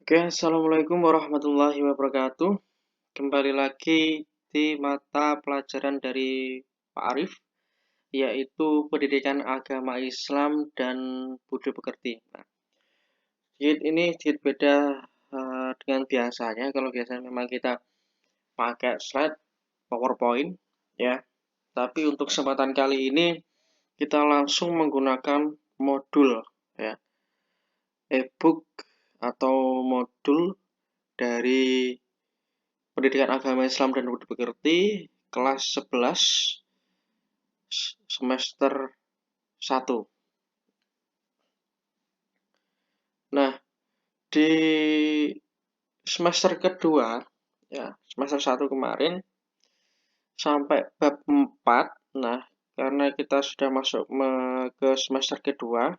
Oke, Assalamualaikum warahmatullahi wabarakatuh. Kembali lagi di mata pelajaran dari Pak Arif, yaitu Pendidikan Agama Islam dan Budi Pekerti. Nah, ini sedikit beda dengan biasanya. Kalau biasanya memang kita pakai slide PowerPoint, ya. Tapi untuk kesempatan kali ini kita langsung menggunakan modul, ya, e-book atau modul dari Pendidikan Agama Islam dan Budi Pekerti kelas 11 semester 1. Nah, di semester kedua, ya, semester 1 kemarin sampai bab 4. Nah, karena kita sudah masuk ke semester kedua,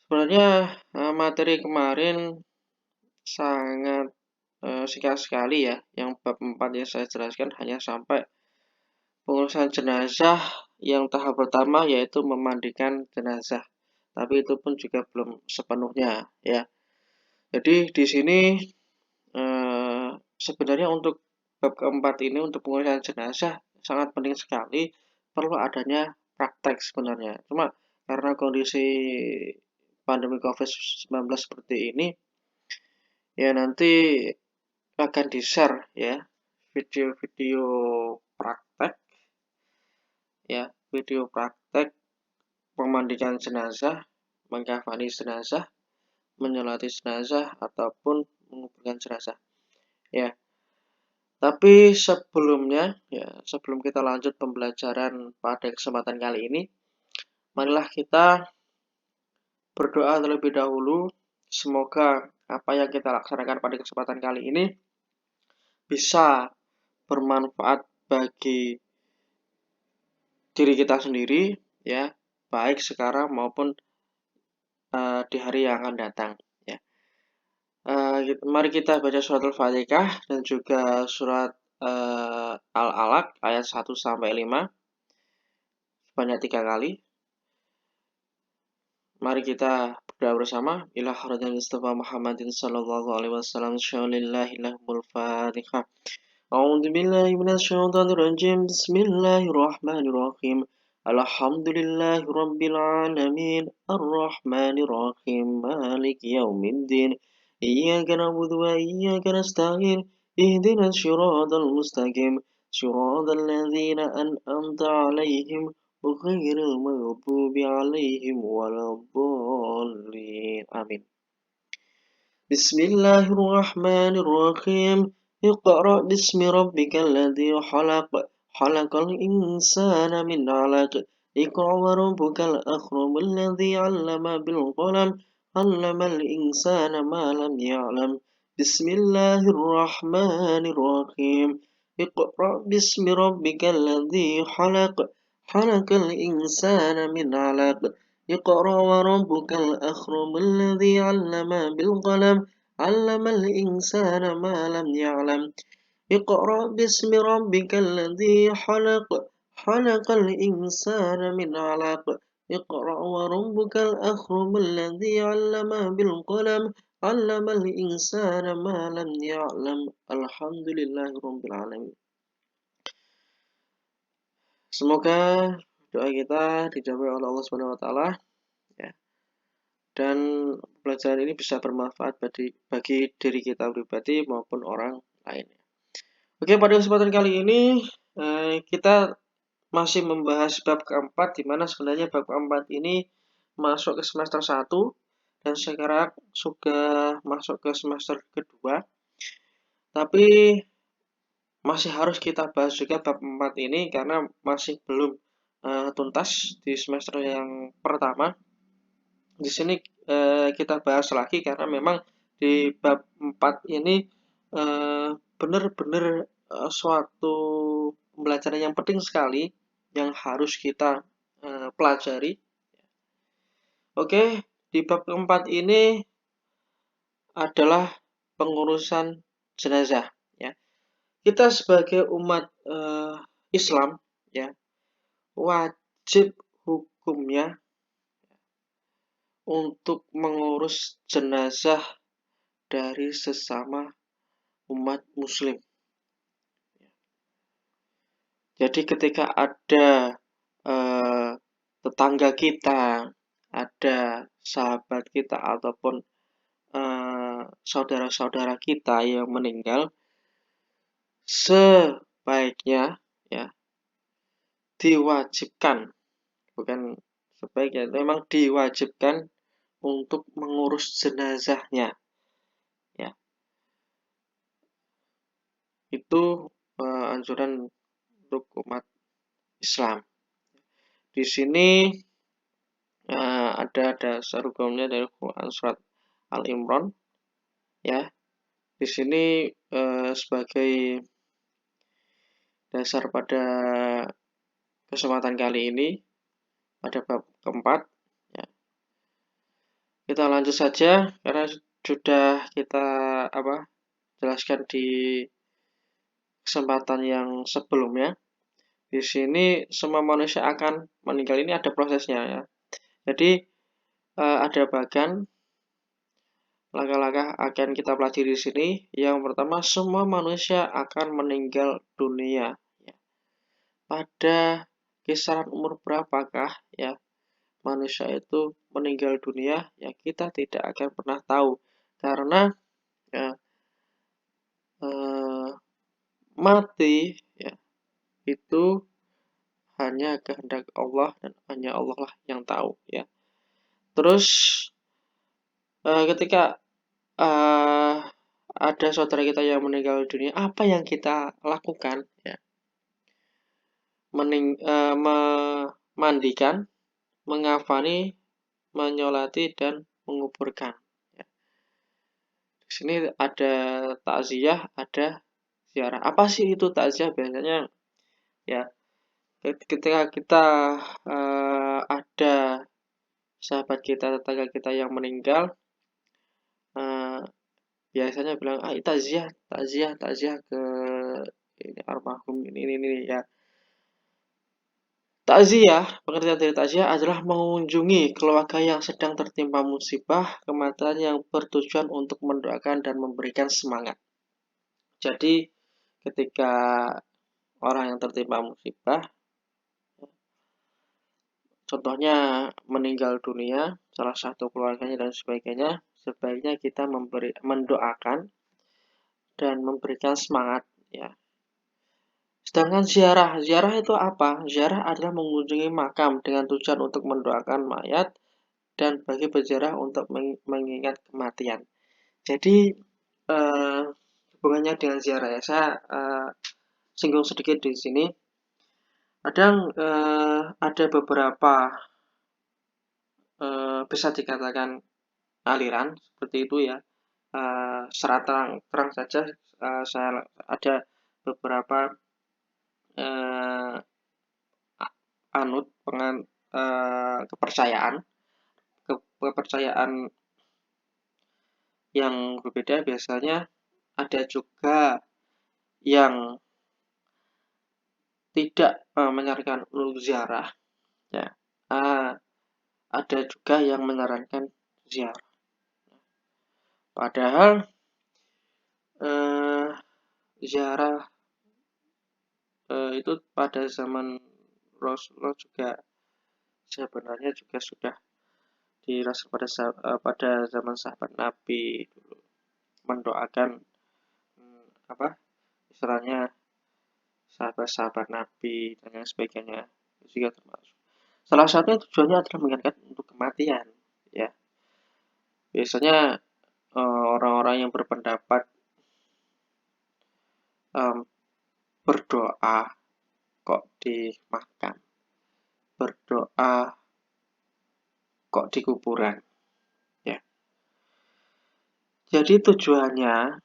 sebenarnya materi kemarin sangat singkat sekali ya. Yang bab 4 yang saya jelaskan hanya sampai pengurusan jenazah yang tahap pertama, yaitu memandikan jenazah. Tapi itu pun juga belum sepenuhnya ya. Jadi di sini sebenarnya untuk bab keempat ini, untuk pengurusan jenazah, sangat penting sekali perlu adanya praktek sebenarnya. Cuma karena kondisi pandemi COVID-19 seperti ini, ya nanti akan di-share ya video-video praktek, ya video praktek memandikan jenazah, mengkafani jenazah, menyolati jenazah, ataupun menguburkan jenazah. Ya, tapi sebelumnya, ya sebelum kita lanjut pembelajaran pada kesempatan kali ini, marilah kita berdoa terlebih dahulu. Semoga apa yang kita laksanakan pada kesempatan kali ini bisa bermanfaat bagi diri kita sendiri, ya, baik sekarang maupun di hari yang akan datang. Ya. Mari kita baca surat Al-Fatihah dan juga surat Al-Alaq ayat 1 sampai 5 sebanyak 3 kali. Mari kita berdoa bersama. Ila hadratil Mustafa Muhammadin sallallahu alaihi wasallam syaulillahi lahumul Fatihah. A'udzu billahi minasyaitonir rajim. Bismillahirrahmanirrahim. Alhamdulillahi rabbil alamin. Arrahmanir rahim. Maliki yaumiddin. Iyyaka na'budu wa iyyaka nasta'in. Ihdinas siratal mustaqim. Siratal ladzina an'amta 'alaihim غير المغضوب عليهم ولا الضالين آمين. بسم الله الرحمن الرحيم. اقرأ باسم ربك الذي خلق خلق الإنسان من علق اقرأ وربك الأكرم الذي علم بالقلم علم الإنسان ما لم يعلم. بسم الله الرحمن الرحيم. اقرأ باسم ربك الذي خلق خلق الإنسان من علق اقرأ وربك الأكرم الذي علم بالقلم علم الإنسان ما لم يعلم. اقرأ باسم ربك الذي خلق خلق الإنسان من علق اقرأ وربك الأكرم الذي علم بالقلم علم الإنسان ما لم يعلم. الحمد لله رب العالمين. Semoga doa kita dijawab oleh Allah Subhanahu wa taala, ya. Dan pelajaran ini bisa bermanfaat bagi diri kita pribadi maupun orang lain. Oke, pada kesempatan kali ini kita masih membahas bab keempat, di mana sebenarnya bab keempat ini masuk ke semester 1 dan sekarang sudah masuk ke semester kedua. Tapi masih harus kita bahas juga bab 4 ini karena masih belum tuntas di semester yang pertama. Di sini kita bahas lagi karena memang di bab 4 ini benar-benar suatu pembelajaran yang penting sekali yang harus kita pelajari. Oke, di bab keempat ini adalah pengurusan jenazah, ya. Kita sebagai umat Islam, ya, wajib hukumnya untuk mengurus jenazah dari sesama umat muslim. Jadi ketika ada tetangga kita, ada sahabat kita ataupun saudara-saudara kita yang meninggal, sebaiknya ya diwajibkan, bukan sebaiknya, memang diwajibkan untuk mengurus jenazahnya. Ya, itu anjuran untuk umat Islam. Di sini ada dasar hukumnya dari Quran surat Al-Imran. Ya, di sini sebagai dasar pada kesempatan kali ini pada bab keempat. Ya. Kita lanjut saja karena sudah kita jelaskan di kesempatan yang sebelumnya. Di sini semua manusia akan meninggal, ini ada prosesnya ya. Jadi ada bagian langkah-langkah akan kita pelajari di sini. Yang pertama, semua manusia akan meninggal dunia. Ya. Pada kisaran umur berapakah ya manusia itu meninggal dunia? Ya kita tidak akan pernah tahu karena ya, mati ya itu hanya kehendak Allah dan hanya Allah lah yang tahu ya. Terus ketika ada saudara kita yang meninggal dunia, apa yang kita lakukan ya? Memandikan, mengafani, menyolati dan menguburkan. Ya. Di sini ada takziah, ada ziarah. Apa sih itu takziah? Biasanya ya ketika kita ada sahabat kita, tetangga kita yang meninggal, biasanya bilang takziah ke ini almarhum ini ya. Takziah, pengertian dari takziah adalah mengunjungi keluarga yang sedang tertimpa musibah kematian yang bertujuan untuk mendoakan dan memberikan semangat. Jadi ketika orang yang tertimpa musibah, contohnya meninggal dunia, salah satu keluarganya dan sebagainya, sebaiknya kita mendoakan dan memberikan semangat ya. Sedangkan ziarah itu apa? Ziarah adalah mengunjungi makam dengan tujuan untuk mendoakan mayat dan bagi berziarah untuk mengingat kematian. Jadi hubungannya dengan ziarah ya, saya singgung sedikit di sini. Kadang ada beberapa bisa dikatakan aliran seperti itu ya. Secara terang saja saya ada beberapa kepercayaan yang berbeda. Biasanya ada juga yang tidak menyarankan untuk ziarah ya. Ada juga yang menyarankan ziarah. Padahal ziarah itu pada zaman Rasulullah juga sebenarnya juga sudah dirasa pada zaman sahabat Nabi dulu, mendoakan istilahnya sahabat-sahabat Nabi dan lain sebagainya juga termasuk. Salah satunya tujuannya adalah mengingatkan untuk kematian ya. Biasanya orang-orang yang berpendapat berdoa kok di makam, berdoa kok di kuburan ya. Jadi tujuannya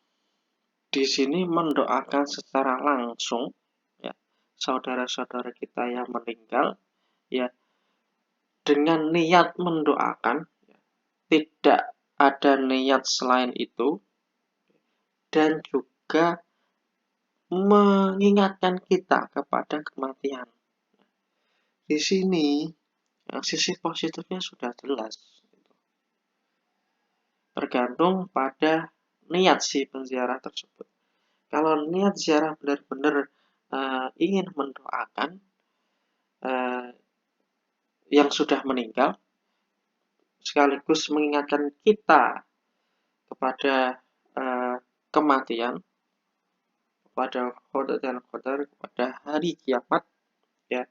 di sini mendoakan secara langsung ya saudara-saudara kita yang meninggal ya, dengan niat mendoakan ya, tidak ada niat selain itu, dan juga mengingatkan kita kepada kematian. Di sini sisi positifnya sudah jelas, tergantung pada niat si penziarah tersebut. Kalau niat ziarah benar-benar ingin mendoakan yang sudah meninggal, sekaligus mengingatkan kita kepada kematian, kepada qadar dan qadar, kepada hari kiamat, ya,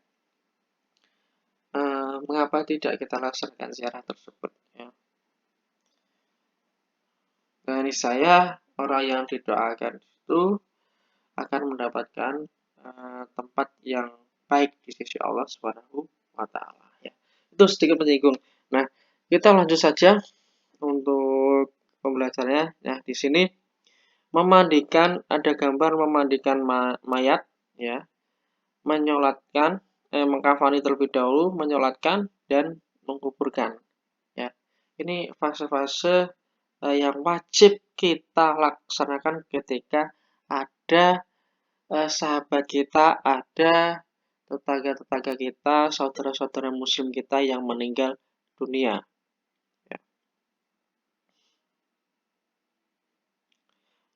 mengapa tidak kita laksanakan ziarah tersebut, ya. Dari saya, orang yang didoakan itu akan mendapatkan tempat yang baik di sisi Allah Subhanahu wa Ta'ala, ya. Itu sedikit menyinggung. Nah, kita lanjut saja untuk pembelajarannya. Nah, di sini memandikan, ada gambar memandikan mayat, ya, menyolatkan, mengkafani terlebih dahulu, menyolatkan dan menguburkan, ya. Ini fase-fase yang wajib kita laksanakan ketika ada sahabat kita, ada tetangga-tetangga kita, saudara-saudara muslim kita yang meninggal dunia, ya.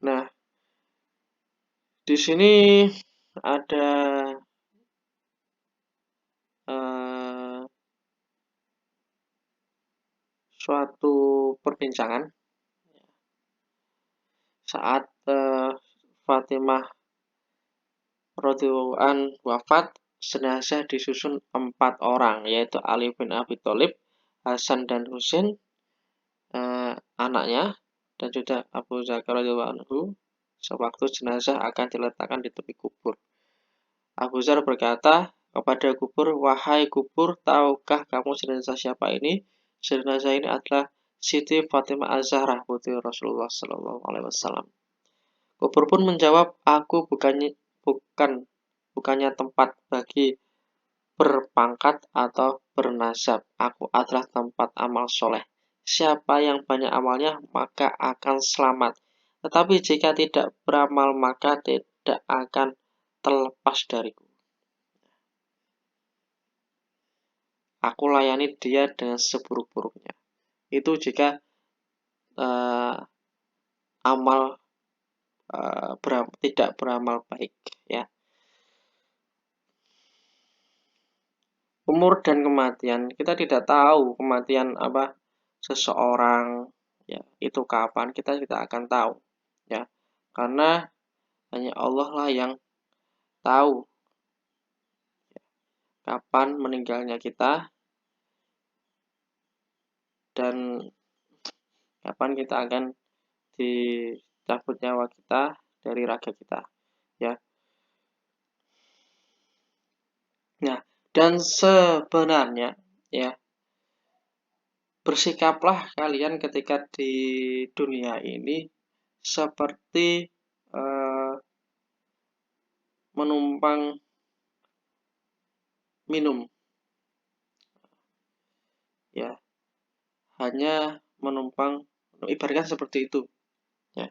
Nah, di sini ada suatu perbincangan saat Fatimah radhiyallahu an wafat, jenazah disusun 4 orang, yaitu Ali bin Abi Thalib, Hasan dan Husain, anaknya, dan juga Abu Bakar radhiyallahu anhu. Sewaktu jenazah akan diletakkan di tepi kubur, Abu Zar berkata kepada kubur, "Wahai kubur, tahukah kamu jenazah siapa ini? Jenazah ini adalah Siti Fatimah Az-Zahra, putri Rasulullah Shallallahu Alaihi Wasallam." Kubur pun menjawab, "Aku bukannya tempat bagi berpangkat atau bernasab. Aku adalah tempat amal soleh. Siapa yang banyak amalnya, maka akan selamat. Tetapi jika tidak beramal, maka tidak akan terlepas dariku. Aku layani dia dengan seburuk-buruknya." Itu jika amal tidak beramal baik, ya. Umur dan kematian, kita tidak tahu kematian seseorang, ya, itu kapan, kita tidak akan tahu, ya, karena hanya Allah lah yang tahu, ya, kapan meninggalnya kita dan kapan kita akan dicabut nyawa kita dari raga kita, ya. Nah, dan sebenarnya, ya, bersikaplah kalian ketika di dunia ini seperti menumpang minum, ya, hanya menumpang, ibaratkan seperti itu, ya.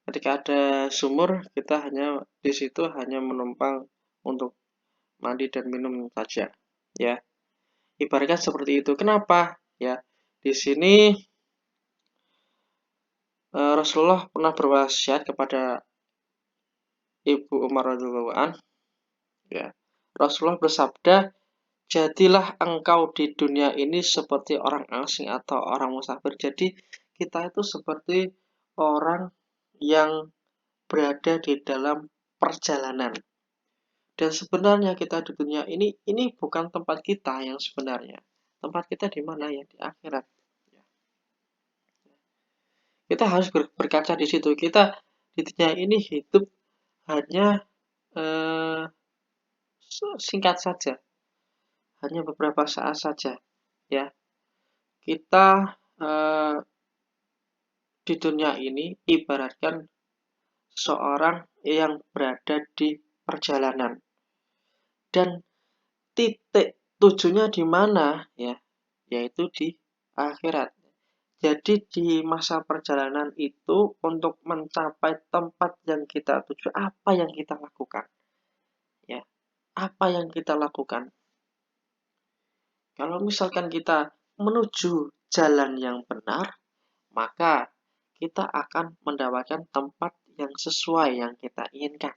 Ketika ada sumur, kita di situ hanya menumpang untuk mandi dan minum saja, ya. Ibaratkan seperti itu. Kenapa? Ya, di sini Rasulullah pernah berwasiat kepada Ibu Umar radhiyallahu an, ya. Rasulullah bersabda, "Jadilah engkau di dunia ini seperti orang asing atau orang musafir." Jadi kita itu seperti orang yang berada di dalam perjalanan. Dan sebenarnya kita di dunia ini bukan tempat kita yang sebenarnya. Tempat kita di mana, ya? Di akhirat. Kita harus berkaca di situ. Kita di dunia ini hidup hanya singkat saja, hanya beberapa saat saja, ya. Kita di dunia ini ibaratkan seorang yang berada di perjalanan, dan titik tujuannya di mana, ya, yaitu di akhirat. Jadi di masa perjalanan itu, untuk mencapai tempat yang kita tuju, apa yang kita lakukan, ya, apa yang kita lakukan. Kalau misalkan kita menuju jalan yang benar, maka kita akan mendapatkan tempat yang sesuai yang kita inginkan.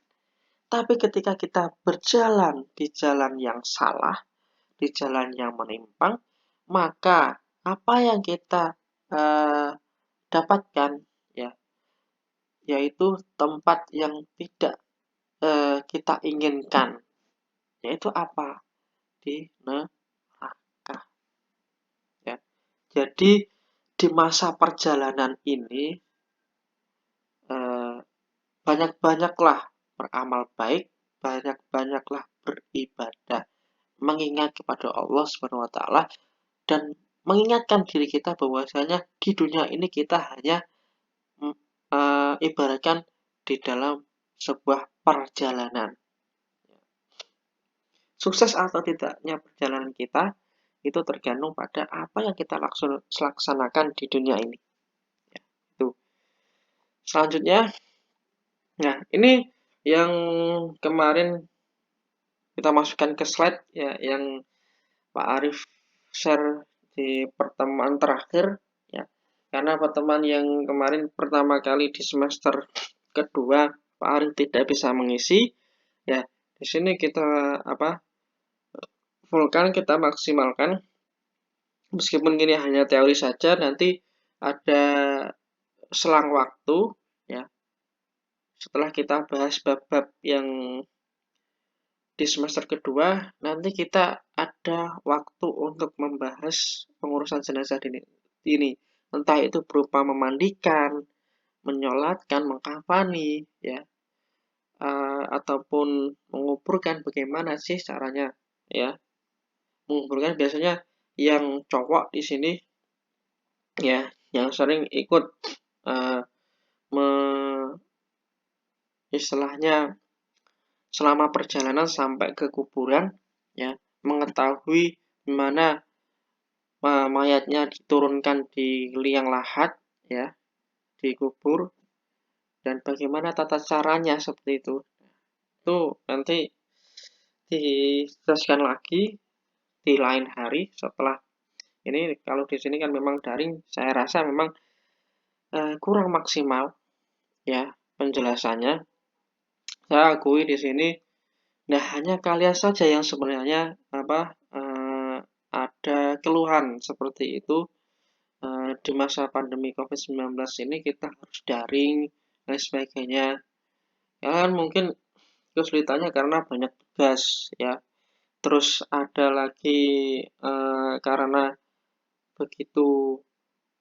Tapi ketika kita berjalan di jalan yang salah, di jalan yang menyimpang, maka apa yang kita dapatkan, ya, yaitu tempat yang tidak kita inginkan, yaitu apa? Di neraka. Ya. Jadi di masa perjalanan ini banyak-banyaklah beramal baik, banyak-banyaklah beribadah, mengingat kepada Allah Subhanahu wa taala dan mengingatkan diri kita bahwasanya di dunia ini kita hanya ibaratkan di dalam sebuah perjalanan. Sukses atau tidaknya perjalanan kita itu tergantung pada apa yang kita laksanakan di dunia ini. Ya, itu. Selanjutnya, nah ini yang kemarin kita masukkan ke slide ya, yang Pak Arif share di pertemuan terakhir ya. Karena pertemuan yang kemarin pertama kali di semester kedua Pak Arif tidak bisa mengisi ya. Di sini kita fullkan, kita maksimalkan. Meskipun ini hanya teori saja, nanti ada selang waktu ya. Setelah kita bahas bab-bab yang di semester kedua, nanti kita ada waktu untuk membahas pengurusan jenazah ini. Entah itu berupa memandikan, menyolatkan, mengkafani, ya, ataupun menguburkan. Bagaimana sih caranya, ya? Menguburkan biasanya yang cowok di sini, ya, yang sering ikut istilahnya selama perjalanan sampai ke kuburan, ya, mengetahui di mana mayatnya diturunkan di liang lahat, ya, dikubur, dan bagaimana tata caranya seperti itu. Itu nanti dijelaskan lagi di lain hari setelah ini. Kalau di sini kan memang daring, saya rasa memang kurang maksimal ya penjelasannya. Saya akui di sini, nah hanya kalian saja yang sebenarnya ada keluhan seperti itu. Di masa pandemi COVID-19 ini kita harus daring dan sebagainya. Ya kan mungkin kesulitannya karena banyak tugas ya. Terus ada lagi karena begitu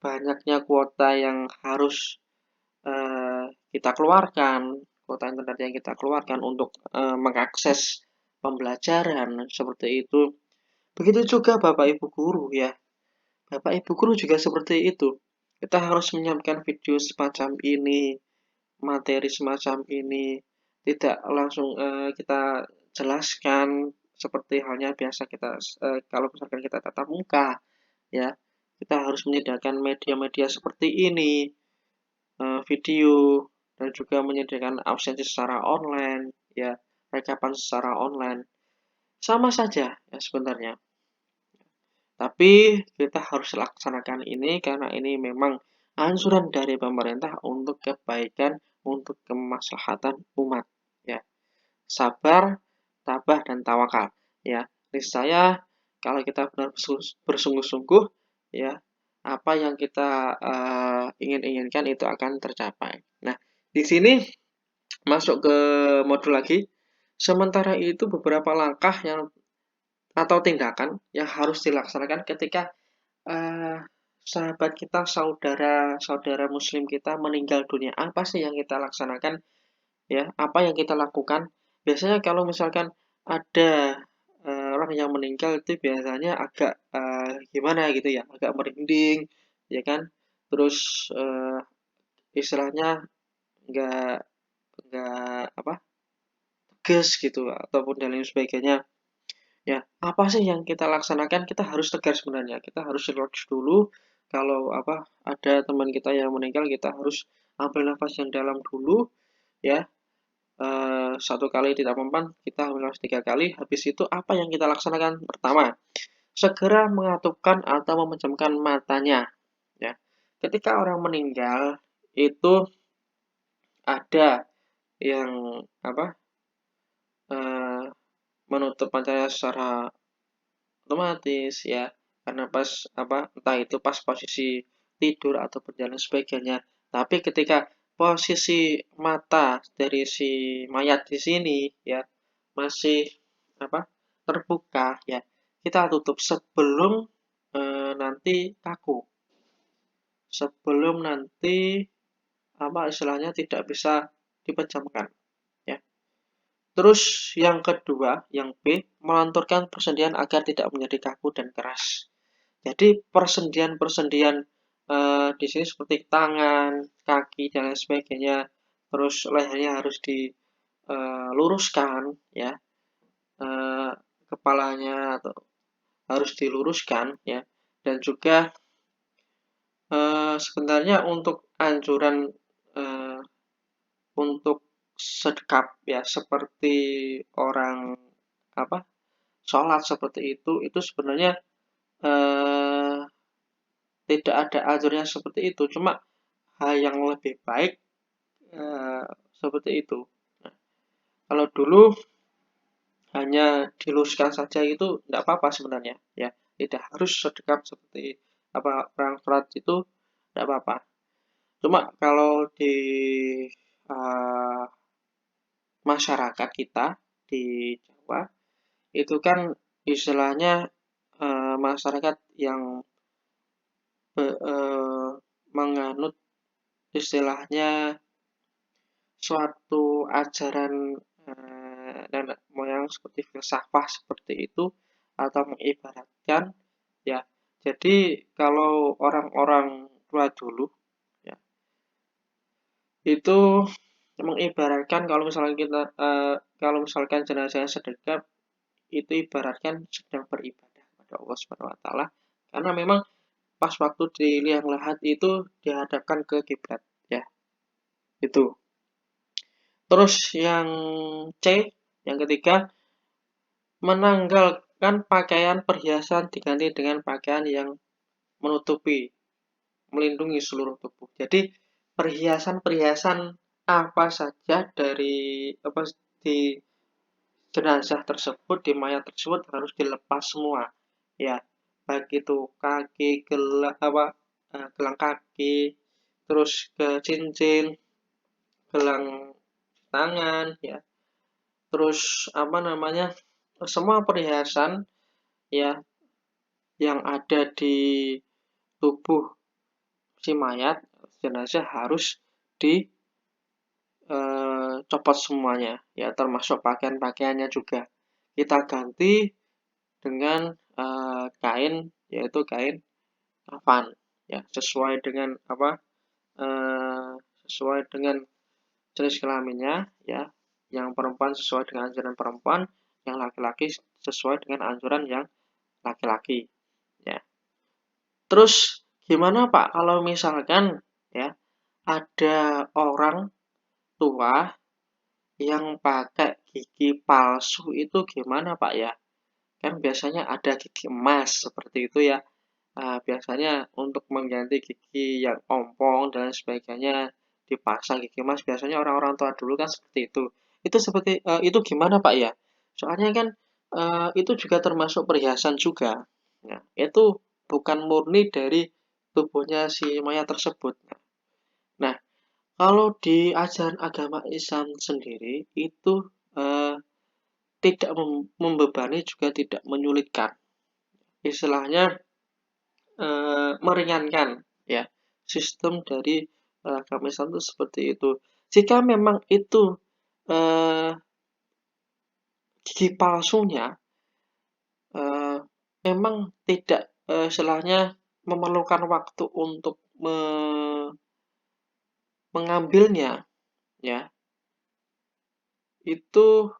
banyaknya kuota yang harus kita keluarkan, kuota internet yang kita keluarkan untuk mengakses pembelajaran seperti itu. Begitu juga Bapak Ibu guru ya. Bapak Ibu guru juga seperti itu. Kita harus menyiapkan video semacam ini, materi semacam ini, tidak langsung kita jelaskan seperti halnya biasa kita kalau misalkan kita tatap muka, ya. Kita harus menyediakan media-media seperti ini, video, dan juga menyediakan absensi secara online, ya, rekapan secara online. Sama saja ya sebenarnya. Tapi kita harus laksanakan ini karena ini memang anjuran dari pemerintah untuk kebaikan, untuk kemaslahatan umat. Ya, sabar, tabah, dan tawakal. Ya, niscaya kalau kita benar bersungguh-sungguh, ya, apa yang kita inginkan itu akan tercapai. Nah, di sini masuk ke modul lagi. Sementara itu beberapa langkah yang atau tindakan yang harus dilaksanakan ketika sahabat kita, saudara muslim kita meninggal dunia. Apa sih yang kita laksanakan, ya? Apa yang kita lakukan? Biasanya kalau misalkan ada orang yang meninggal itu biasanya agak gimana gitu ya, agak merinding, ya kan? Terus istilahnya nggak nggak tegas gitu ataupun dan lain sebagainya. Ya, apa sih yang kita laksanakan? Kita harus tegar sebenarnya. Kita harus relax dulu. Kalau ada teman kita yang meninggal, kita harus ambil nafas yang dalam dulu, ya. Satu kali tidak mempan, kita ambil nafas 3 kali. Habis itu apa yang kita laksanakan? Pertama, segera mengatupkan atau memejamkan matanya. Ya, ketika orang meninggal itu ada yang eh, menutup matanya secara otomatis ya, karena pas entah itu pas posisi tidur atau berjalan sebagainya. Tapi ketika posisi mata dari si mayat di sini ya masih terbuka ya, kita tutup sebelum nanti kaku, sebelum nanti istilahnya tidak bisa dipejamkan ya. Terus yang kedua, yang B, melenturkan persendian agar tidak menjadi kaku dan keras. Jadi persendian-persendian di sini seperti tangan, kaki dan lain sebagainya, terus lehernya harus diluruskan ya, eh, kepalanya atau harus diluruskan ya, dan juga sebenarnya untuk anjuran eh, untuk sedekap ya, seperti orang apa sholat seperti itu sebenarnya eh, tidak ada anjurannya seperti itu, cuma hal yang lebih baik seperti itu. Nah, kalau dulu hanya diluruskan saja itu tidak apa-apa sebenarnya ya, tidak harus sedekap seperti orang sholat itu, tidak apa-apa. Cuma kalau di uh, masyarakat kita di Jawa itu kan istilahnya masyarakat yang menganut istilahnya suatu ajaran nenek moyang seperti filsafah seperti itu, atau mengibaratkan ya. Jadi kalau orang-orang tua dulu ya itu mengibaratkan kalau misalkan jenazahnya sedekap, itu ibaratkan sedang beribadah kepada Allah Subhanahu wa taala, karena memang pas waktu di liang lahat itu dihadapkan ke kiblat ya. Itu. Terus yang C, yang ketiga, menanggalkan pakaian perhiasan diganti dengan pakaian yang menutupi, melindungi seluruh tubuh. Jadi perhiasan-perhiasan apa saja dari di jenazah tersebut, di mayat tersebut harus dilepas semua ya, baik itu kaki, gelang kaki, terus ke cincin, gelang tangan ya, terus semua perhiasan ya yang ada di tubuh si mayat jenazah harus dicopot semuanya ya, termasuk pakaian-pakaiannya juga kita ganti dengan kain, yaitu kain kafan ya, sesuai dengan sesuai dengan jenis kelaminnya ya. Yang perempuan sesuai dengan anjuran perempuan, yang laki-laki sesuai dengan anjuran yang laki-laki ya. Terus gimana Pak kalau misalkan ya ada orang tua yang pakai gigi palsu, itu gimana Pak ya? Kan biasanya ada gigi emas seperti itu ya. Biasanya untuk mengganti gigi yang ompong dan sebagainya dipasang gigi emas, biasanya orang-orang tua dulu kan seperti itu. Itu gimana Pak ya? Soalnya kan itu juga termasuk perhiasan juga. Nah, itu bukan murni dari tubuhnya si mayat tersebut. Nah, kalau di ajaran agama Islam sendiri itu tidak membebani juga tidak menyulitkan. Istilahnya meringankan ya. Sistem dari agama Islam itu seperti itu. Jika memang itu gigi palsunya memang tidak istilahnya memerlukan waktu untuk mengambilnya ya, itu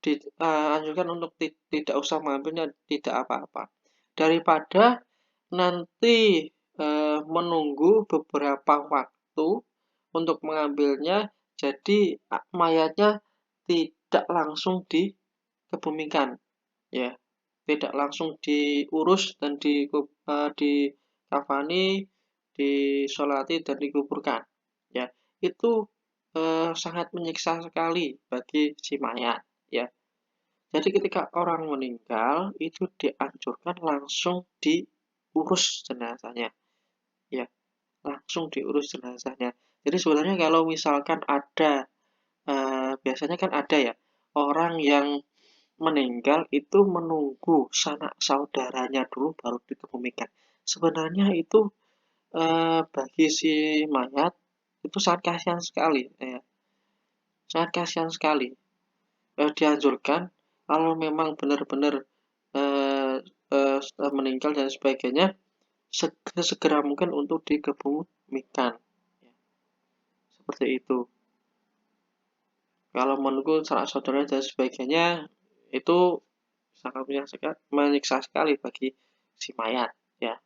dianjurkan untuk tidak usah mengambilnya, tidak apa-apa, daripada nanti menunggu beberapa waktu untuk mengambilnya, jadi mayatnya tidak langsung dikebumikan ya, tidak langsung diurus dan dikafani, disolati dan dikuburkan ya, itu sangat menyiksa sekali bagi si mayat, ya. Jadi ketika orang meninggal itu dianjurkan langsung diurus jenazahnya, ya, langsung diurus jenazahnya. Jadi sebenarnya kalau misalkan ada biasanya kan ada ya orang yang meninggal itu menunggu sanak saudaranya dulu baru dikebumikan. Sebenarnya itu bagi si mayat itu sangat kasihan sekali, ya. Sangat kasihan sekali. Dianjurkan kalau memang benar-benar eh, meninggal dan sebagainya segera mungkin untuk dikebumikan. Ya, seperti itu. Kalau menunggu sanak saudara dan sebagainya itu sangat menyiksa sekali bagi si mayat, ya.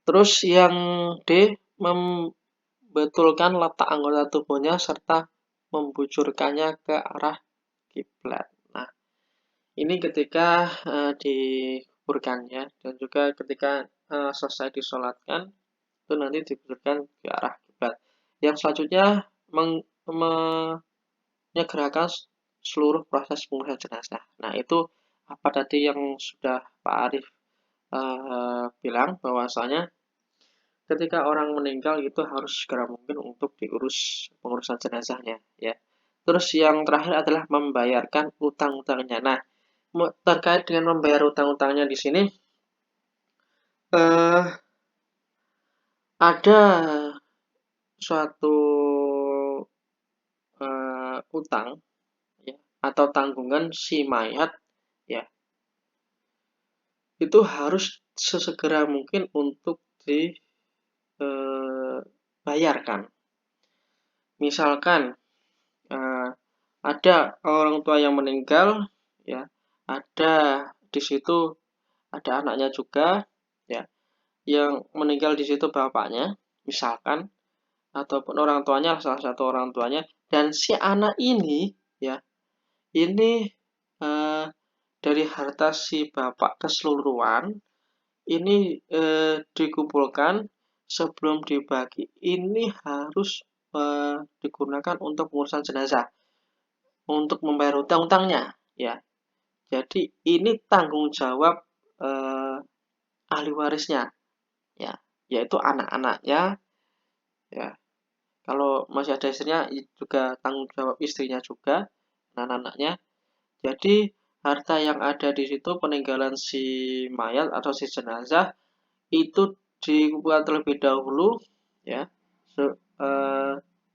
Terus yang D, membetulkan letak anggota tubuhnya serta membujurkannya ke arah kiblat. Nah, ini ketika dikuburkan, ya, dan juga ketika selesai disolatkan itu nanti dibujurkan ke arah kiblat. Yang selanjutnya menyegerakan seluruh proses pengurusan jenazah. Nah, itu apa tadi yang sudah Pak Arif bilang bahwasanya ketika orang meninggal itu harus segera mungkin untuk diurus pengurusan jenazahnya, ya. Terus yang terakhir adalah membayarkan utang-utangnya. Nah, terkait dengan membayar utang-utangnya di sini eh, ada suatu utang, ya, atau tanggungan si mayat, ya, itu harus sesegera mungkin untuk dibayarkan. Misalkan ada orang tua yang meninggal, ya, ada di situ ada anaknya juga, ya, yang meninggal di situ bapaknya, misalkan, ataupun orang tuanya, salah satu orang tuanya, dan si anak ini, ya, ini dari harta si bapak keseluruhan ini dikumpulkan sebelum dibagi. Ini harus digunakan untuk pengurusan jenazah, untuk membayar utang-utangnya, ya. Jadi ini tanggung jawab ahli warisnya, ya, yaitu anak-anaknya, ya. Kalau masih ada istrinya juga tanggung jawab istrinya juga, anak-anaknya. Jadi harta yang ada di situ peninggalan si mayat atau si jenazah itu dikumpulkan terlebih dahulu, ya,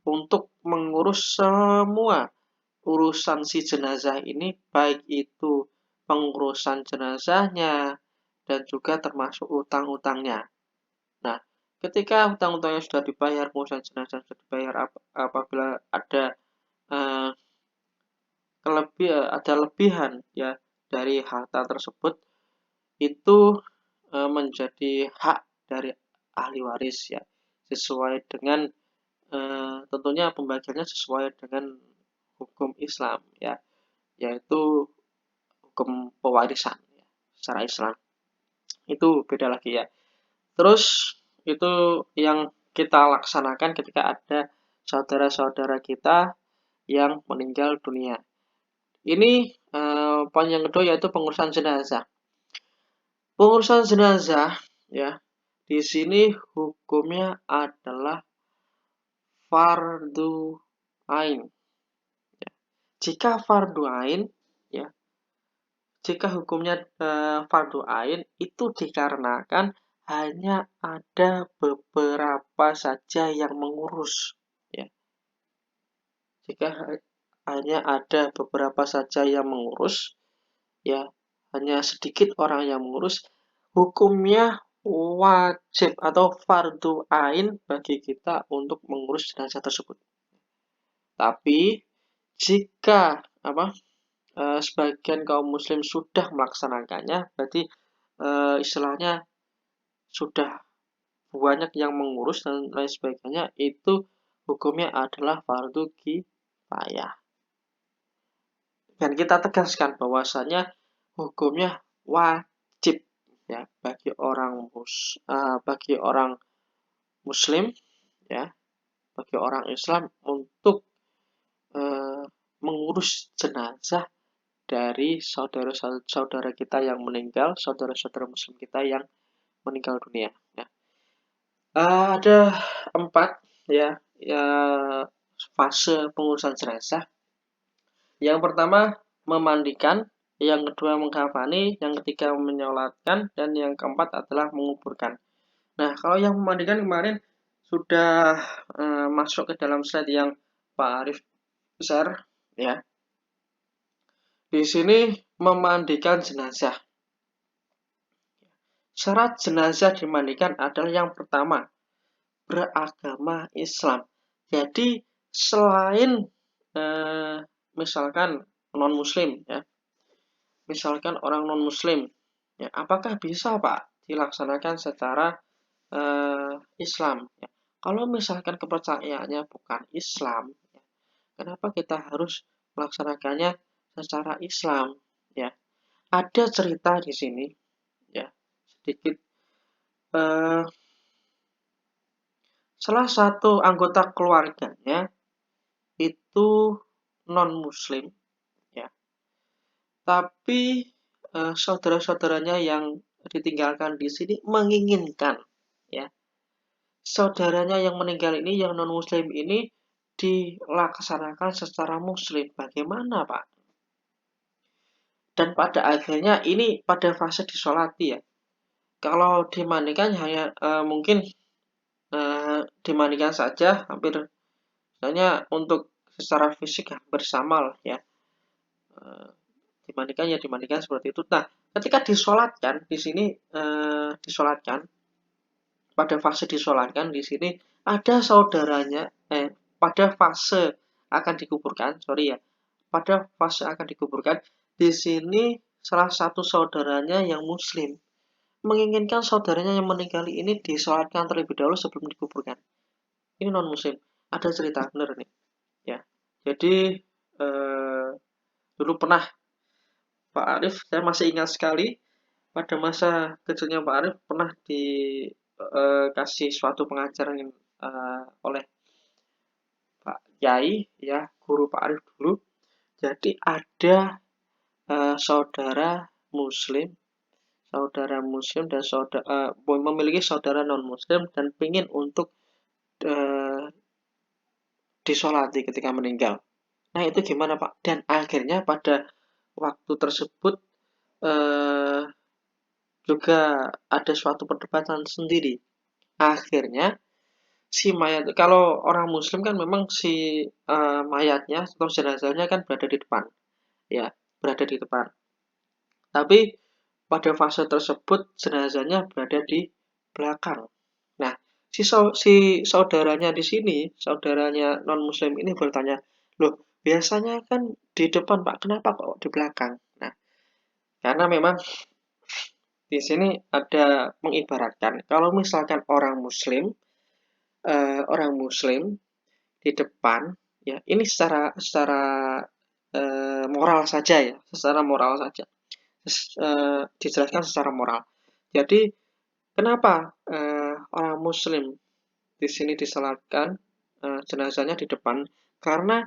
untuk mengurus semua urusan si jenazah ini, baik itu pengurusan jenazahnya dan juga termasuk utang-utangnya. Nah, ketika utang-utangnya sudah dibayar, pengurusan jenazah sudah dibayar, apabila ada eh, ada lebihan, ya, dari harta tersebut, itu menjadi hak dari ahli waris, ya, sesuai dengan tentunya pembagiannya sesuai dengan hukum Islam, ya, yaitu hukum pewarisan, ya, secara Islam itu beda lagi, ya. Terus itu yang kita laksanakan ketika ada saudara-saudara kita yang meninggal dunia. Ini poin yang kedua yaitu pengurusan jenazah. Pengurusan jenazah, ya, di sini hukumnya adalah fardu ain. Ya. Jika fardu ain, ya, jika hukumnya fardu ain itu dikarenakan hanya ada beberapa saja yang mengurus, ya. Jika hanya ada beberapa saja yang mengurus, ya, hanya sedikit orang yang mengurus, hukumnya wajib atau fardu ain bagi kita untuk mengurus jenazah tersebut. Tapi jika sebagian kaum muslim sudah melaksanakannya, berarti istilahnya sudah banyak yang mengurus dan lain sebagainya, itu hukumnya adalah fardu kifayah. Dan kita tegaskan bahwasanya hukumnya wajib, ya, bagi orang muslim, ya, bagi orang Islam untuk mengurus jenazah dari saudara-saudara kita yang meninggal, saudara-saudara Muslim kita yang meninggal dunia. Ya. Ada 4 ya, fase pengurusan jenazah. Yang pertama memandikan, yang kedua mengkafani, yang ketiga menyolatkan, dan yang keempat adalah menguburkan. Nah, kalau yang memandikan kemarin sudah masuk ke dalam slide yang Pak Arif share ya. Di sini memandikan jenazah. Syarat jenazah dimandikan adalah yang pertama, beragama Islam. Jadi selain misalkan non-muslim ya, misalkan orang non-muslim ya, apakah bisa Pak dilaksanakan secara Islam ya? Kalau misalkan kepercayaannya bukan Islam ya, kenapa kita harus melaksanakannya secara Islam ya? Ada cerita di sini ya, sedikit salah satu anggota keluarganya itu non-muslim ya, tapi saudara-saudaranya yang ditinggalkan di sini menginginkan ya, saudaranya yang meninggal ini yang non-muslim ini dilaksanakan secara muslim. Bagaimana Pak? Dan pada akhirnya ini pada fase disolati ya. Kalau dimandikan hanya mungkin dimandikan saja, hampir misalnya untuk secara fisik hampir sama lah ya. Dimandikan seperti itu. Nah, ketika disolatkan di sini disolatkan pada fase disolatkan di sini ada saudaranya pada fase akan dikuburkan, sorry ya, pada fase akan dikuburkan di sini salah satu saudaranya yang muslim menginginkan saudaranya yang meninggal ini disolatkan terlebih dahulu sebelum dikuburkan. Ini non muslim. Ada cerita bener nih ya. Jadi dulu pernah Pak Arif, saya masih ingat sekali pada masa kecilnya Pak Arif pernah dikasih suatu pengajaran oleh Pak Yai ya, guru Pak Arif dulu. Jadi ada saudara Muslim dan memiliki saudara non Muslim dan ingin untuk disolati ketika meninggal. Nah itu gimana Pak? Dan akhirnya pada waktu tersebut juga ada suatu perdebatan sendiri. Akhirnya si mayat, kalau orang Muslim kan memang si mayatnya atau jenazahnya kan berada di depan, ya berada di depan. Tapi pada fase tersebut jenazahnya berada di belakang. Nah, si saudaranya di sini, saudaranya non Muslim ini bertanya, loh biasanya kan di depan Pak, kenapa kok di belakang? Nah, karena memang di sini ada mengibaratkan kalau misalkan orang Muslim di depan ya, ini secara moral saja ya, secara moral saja dijelaskan secara moral. Jadi kenapa orang Muslim di sini disolatkan jenazahnya di depan? Karena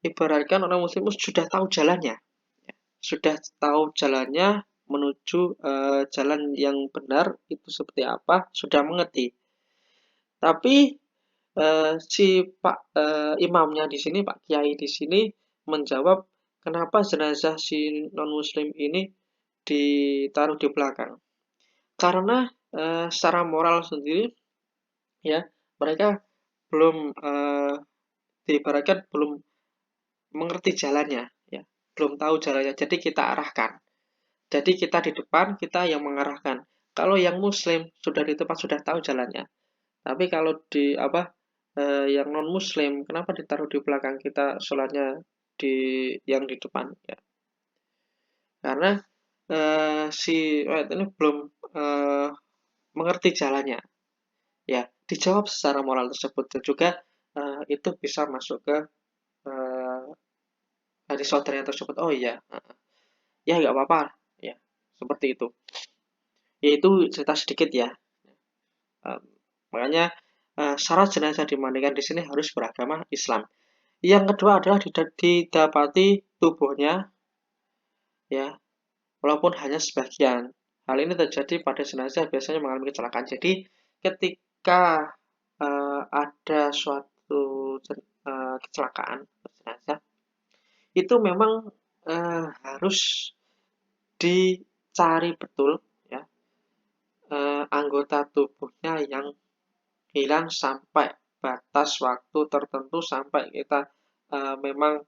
ibaratkan orang Muslim sudah tahu jalannya, sudah tahu jalannya menuju jalan yang benar itu seperti apa, sudah mengerti. Tapi si Pak imamnya di sini, Pak Kiai di sini menjawab, kenapa jenazah si non-muslim ini ditaruh di belakang? Karena secara moral sendiri ya, mereka belum diibaratkan belum mengerti jalannya ya, belum tahu jalannya. Jadi kita arahkan. Jadi kita di depan, kita yang mengarahkan. Kalau yang muslim sudah di tempat sudah tahu jalannya. Tapi kalau yang non muslim kenapa ditaruh di belakang, kita sholatnya di yang di depan ya. Karena si ini belum mengerti jalannya. Ya, dijawab secara moral tersebut dan juga itu bisa masuk ke dari saudaranya tersebut. Oh iya, ya nggak apa-apa ya, seperti itu. Ya itu cerita sedikit ya. Makanya syarat jenazah dimandikan di sini harus beragama Islam. Yang kedua adalah didapati tubuhnya, ya, walaupun hanya sebagian. Hal ini terjadi pada jenazah biasanya mengalami kecelakaan. Jadi ketika ada suatu kecelakaan jenazah, itu memang harus dicari betul, ya, anggota tubuhnya yang hilang sampai batas waktu tertentu, sampai kita memang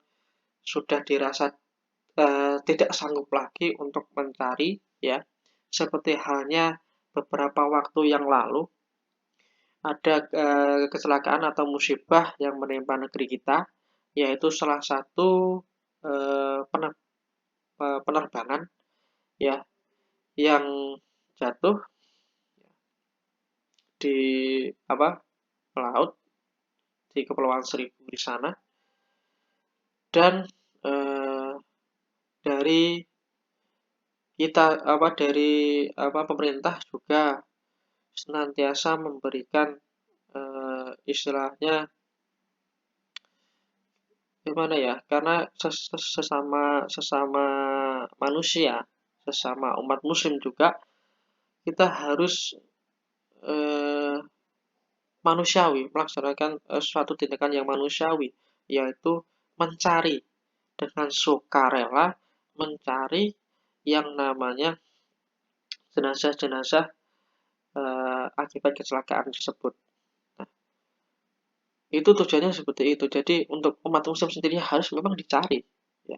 sudah dirasa tidak sanggup lagi untuk mencari, ya. Seperti halnya beberapa waktu yang lalu ada kecelakaan atau musibah yang menimpa negeri kita, yaitu salah satu penerbangan, ya, yang jatuh di laut di Kepulauan Seribu di sana, dan dari pemerintah juga senantiasa memberikan istilahnya gimana ya, karena sesama manusia, sesama umat muslim juga, kita harus manusiawi, melaksanakan suatu tindakan yang manusiawi, yaitu mencari dengan sukarela, mencari yang namanya jenazah-jenazah akibat kecelakaan tersebut. Nah, itu tujuannya seperti itu. Jadi untuk umat muslim sendiri harus memang dicari, ya.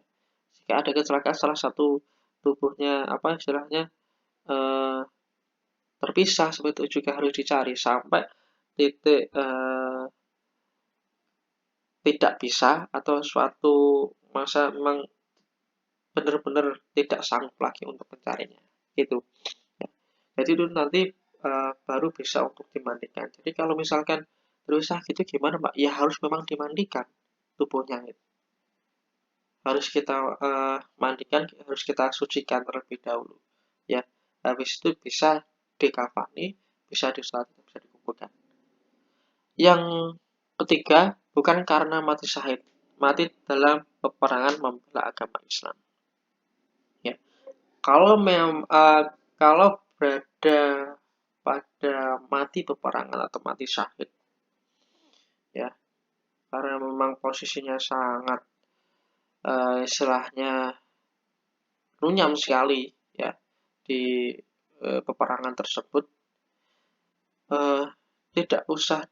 Jika ada kecelakaan salah satu tubuhnya istilahnya terpisah, seperti itu juga harus dicari sampai titik tidak bisa atau suatu masa memang benar-benar tidak sanggup lagi untuk mencarinya. Itu. Ya. Jadi itu nanti baru bisa untuk dimandikan. Jadi kalau misalkan terpisah gitu gimana, Pak? Ya harus memang dimandikan tubuhnya itu. Harus kita mandikan, harus kita sucikan terlebih dahulu. Ya, habis itu bisa dikafani, bisa disolatkan, bisa dikuburkan. Yang ketiga, bukan karena mati syahid, mati dalam peperangan membela agama Islam. Ya, kalau berada pada mati peperangan atau mati syahid, ya, karena memang posisinya sangat istilahnya runyam sekali, ya, di peperangan tersebut, tidak usah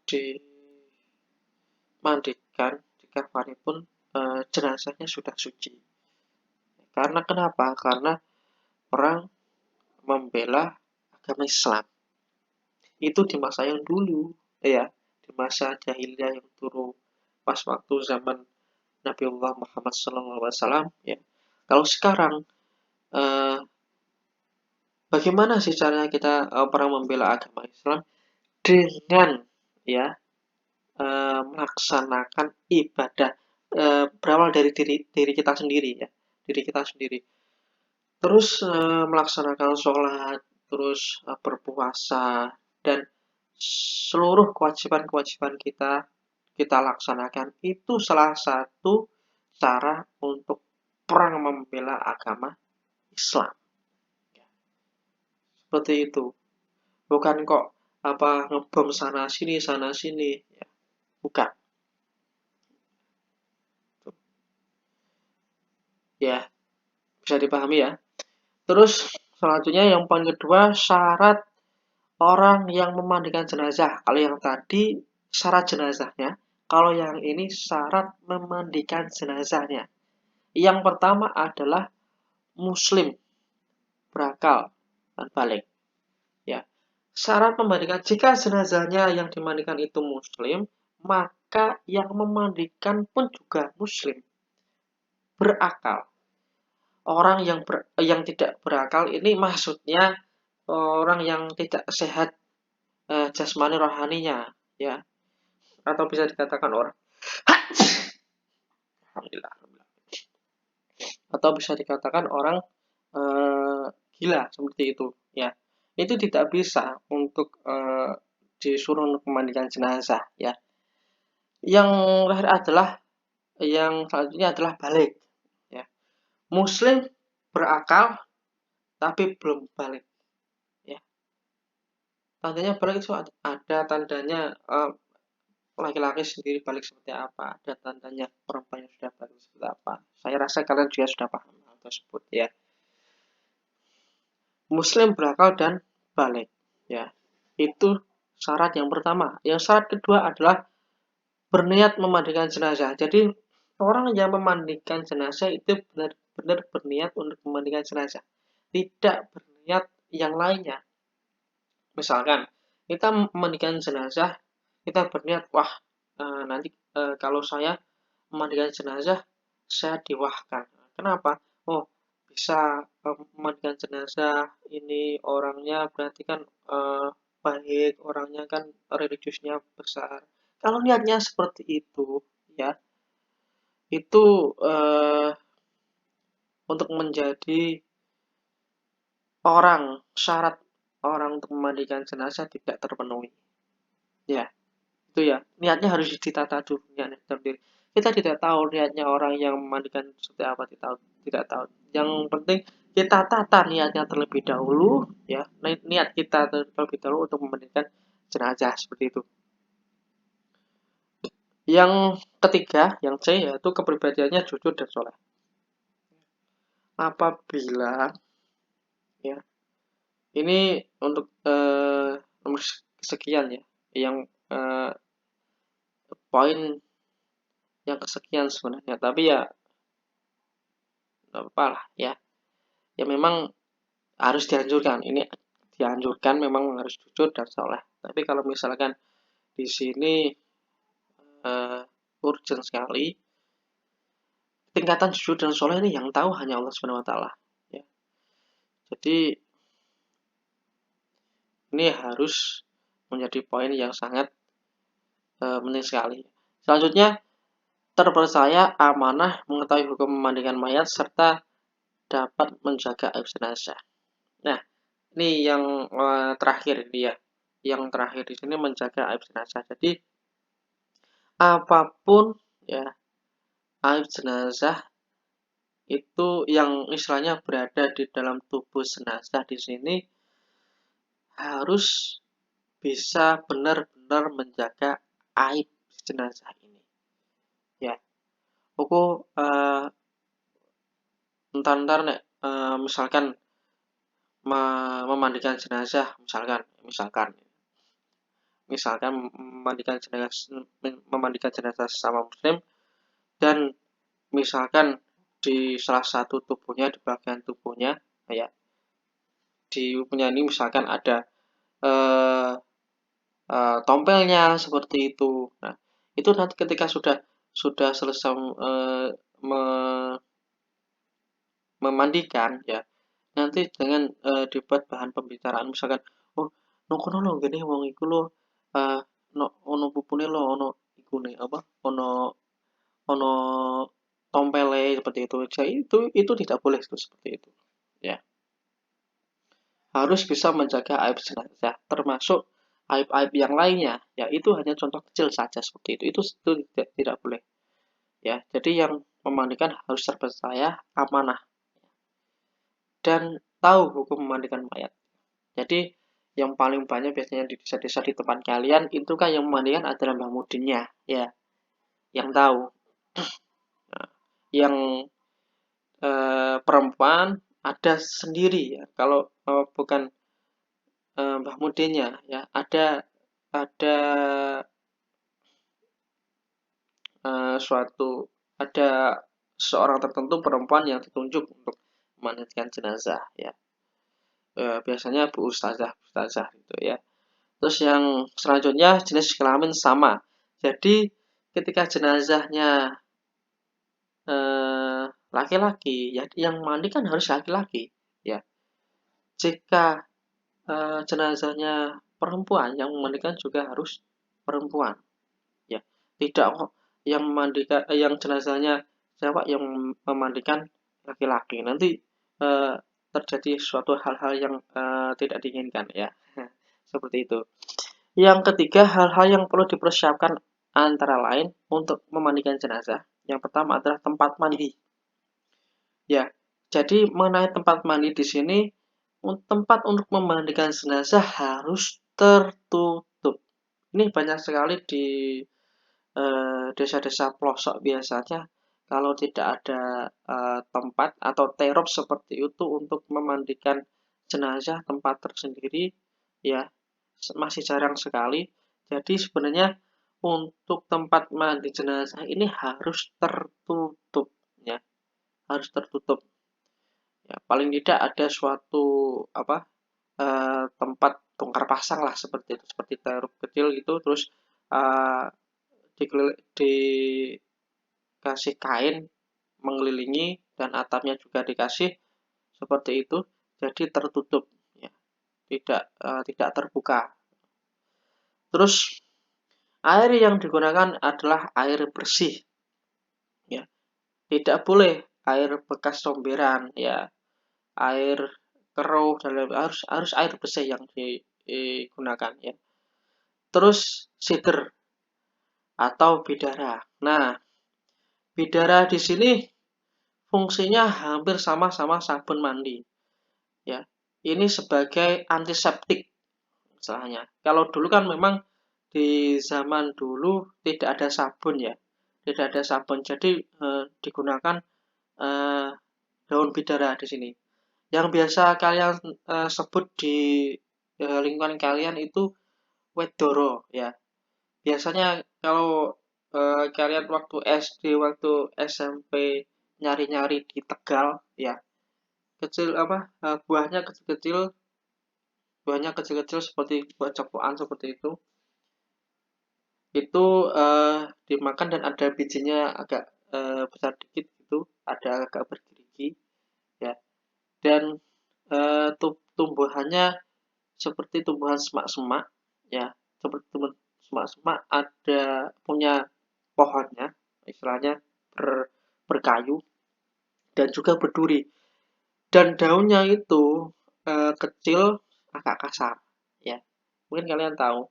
dimandikan, dikafani pun jenazahnya sudah suci. Karena kenapa? Karena perang membela agama Islam. Itu di masa yang dulu, ya, di masa jahiliyah yang dulu, pas waktu zaman Nabiullah Muhammad SAW, ya. Kalau sekarang, bagaimana sih caranya kita perang membela agama Islam? Dengan, ya, melaksanakan ibadah, berawal dari diri kita sendiri, ya, diri kita sendiri. Terus melaksanakan sholat, terus berpuasa, dan seluruh kewajiban-kewajiban kita laksanakan. Itu salah satu cara untuk perang membela agama Islam. Seperti itu. Bukan kok ngebom sana sini, ya. Bukan. Ya, bisa dipahami ya. Terus selanjutnya yang poin kedua, syarat orang yang memandikan jenazah. Kalau yang tadi syarat jenazahnya, kalau yang ini syarat memandikan jenazahnya. Yang pertama adalah muslim, berakal, dan balik. Ya. Syarat memandikan, jika jenazahnya yang dimandikan itu muslim, maka yang memandikan pun juga muslim, berakal. Orang yang tidak berakal ini maksudnya orang yang tidak sehat jasmani rohaninya, ya, atau bisa dikatakan orang alhamdulillah, atau bisa dikatakan orang gila seperti itu, ya. Itu tidak bisa untuk disuruh untuk memandikan jenazah ya. Yang terakhir adalah yang selanjutnya adalah balik ya. Muslim berakal tapi belum balik ya. Tandanya balik itu ada tandanya laki-laki sendiri balik seperti apa, ada tandanya perempuan yang sudah balik seperti apa. Saya rasa kalian juga sudah paham hal tersebut ya. Muslim berakal dan balik ya. Itu syarat yang pertama. Yang syarat kedua adalah berniat memandikan jenazah. Jadi orang yang memandikan jenazah itu benar-benar berniat untuk memandikan jenazah, tidak berniat yang lainnya. Misalkan kita memandikan jenazah, kita berniat, wah nanti kalau saya memandikan jenazah, saya diwahkan. Kenapa? Oh, bisa memandikan jenazah ini orangnya berarti kan baik, orangnya kan religiusnya besar. Kalau niatnya seperti itu, ya, itu untuk menjadi syarat orang untuk memandikan jenazah tidak terpenuhi. Ya, itu ya. Niatnya harus ditata dulu niatnya dalam diri. Kita tidak tahu niatnya orang yang memandikan seperti apa, tidak tahu. Yang penting kita tata niatnya terlebih dahulu, ya. Niat kita terlebih dahulu untuk memandikan jenazah seperti itu. Yang ketiga, yang C, yaitu kepribadiannya jujur dan soleh. Apabila ya ini untuk nomor sekian ya, yang poin yang kesekian sebenarnya, tapi ya nggak apa lah ya. Ya memang harus dianjurkan. Ini dianjurkan memang harus jujur dan soleh. Tapi kalau misalkan di sini urgent sekali, tingkatan jujur dan soleh ini yang tahu hanya Allah Subhanahu Wa Taala. Ya. Jadi ini harus menjadi poin yang sangat penting sekali. Selanjutnya, terpercaya, amanah, mengetahui hukum memandikan mayat, serta dapat menjaga aib jenazah. Nah, ini yang terakhir ini ya. Yang terakhir di sini menjaga aib jenazah. Jadi apapun ya aib jenazah itu yang istilahnya berada di dalam tubuh jenazah di sini harus bisa benar-benar menjaga aib jenazah ini. Ya, aku ntar nek misalkan memandikan jenazah, misalkan memandikan jenazah sama muslim dan misalkan di salah satu tubuhnya, di bagian tubuhnya ya, di tubuhnya ini misalkan ada tompelnya seperti itu. Nah, itu nanti ketika sudah selesai memandikan ya, nanti jangan dibuat bahan pembicaraan misalkan, oh kono lho gini wong iku lho ono pupune lho ono ikune apa ono tompele seperti itu. Jadi itu tidak boleh itu seperti itu ya. Harus bisa menjaga aib jenazah termasuk aib-aib yang lainnya ya, itu hanya contoh kecil saja seperti itu tidak boleh ya. Jadi yang memandikan harus terpercaya, amanah, dan tahu hukum memandikan mayat. Jadi yang paling banyak biasanya di desa-desa di tempat kalian itu kan yang memandikan adalah Mbah Mudinnya ya, yang tahu. Nah, yang perempuan ada sendiri ya, kalau bukan Mbah Mudinnya ya, ada ada seorang tertentu perempuan yang ditunjuk untuk memandikan jenazah ya. Biasanya Bu Ustazah gitu ya. Terus yang selanjutnya jenis kelamin sama. Jadi ketika jenazahnya laki-laki ya, yang mandi kan harus laki-laki ya. Jika jenazahnya perempuan, yang memandikan juga harus perempuan ya. Tidak kok yang memandikan yang jenazahnya siapa yang memandikan laki-laki, nanti terjadi suatu hal-hal yang tidak diinginkan ya. Seperti itu. Yang ketiga, hal-hal yang perlu dipersiapkan antara lain untuk memandikan jenazah. Yang pertama adalah tempat mandi. Ya, jadi mengenai tempat mandi di sini, tempat untuk memandikan jenazah harus tertutup. Ini banyak sekali di desa-desa pelosok biasanya kalau tidak ada tempat atau terop seperti itu untuk memandikan jenazah tempat tersendiri, ya masih jarang sekali. Jadi sebenarnya untuk tempat mandi jenazah ini harus tertutup, ya, harus tertutup. Ya, paling tidak ada suatu apa tempat bongkar pasang lah seperti itu, seperti terop kecil gitu, terus uh, dikasih kain mengelilingi dan atapnya juga dikasih seperti itu, jadi tertutup, ya, tidak terbuka. Terus air yang digunakan adalah air bersih, ya, tidak boleh air bekas somberan, ya, air keruh, dan harus harus air bersih yang digunakan, ya. Terus sider atau bidara. Nah, bidara di sini fungsinya hampir sama sabun mandi, ya. Ini sebagai antiseptik istilahnya. Kalau dulu kan memang di zaman dulu tidak ada sabun, ya. Tidak ada sabun. Jadi digunakan eh, daun bidara di sini. Yang biasa kalian sebut di lingkungan kalian itu wedoro, ya. Biasanya kalau kalian waktu SD, waktu SMP nyari-nyari di Tegal, ya, kecil apa buahnya kecil-kecil seperti buah cokokan seperti itu dimakan dan ada bijinya agak besar dikit, itu ada agak bergerigi, ya, dan tumbuhannya seperti tumbuhan semak-semak, ya, seperti tumbuhan semak-semak, ada punya pohonnya, istilahnya berkayu dan juga berduri, dan daunnya itu kecil, agak kasar, ya, mungkin kalian tahu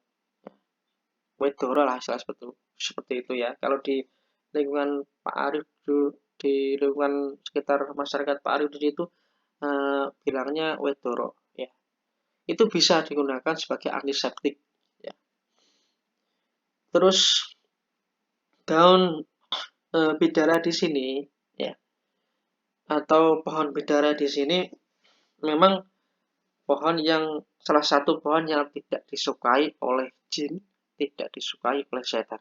Wedoro lah istilah seperti itu, ya. Kalau di lingkungan Pak Arif, di lingkungan sekitar masyarakat Pak Arif di situ bilangnya Wedoro, ya. Itu bisa digunakan sebagai antiseptik, ya. Terus daun bidara di sini, ya, atau pohon bidara di sini memang pohon yang salah satu pohon yang tidak disukai oleh jin, tidak disukai oleh setan.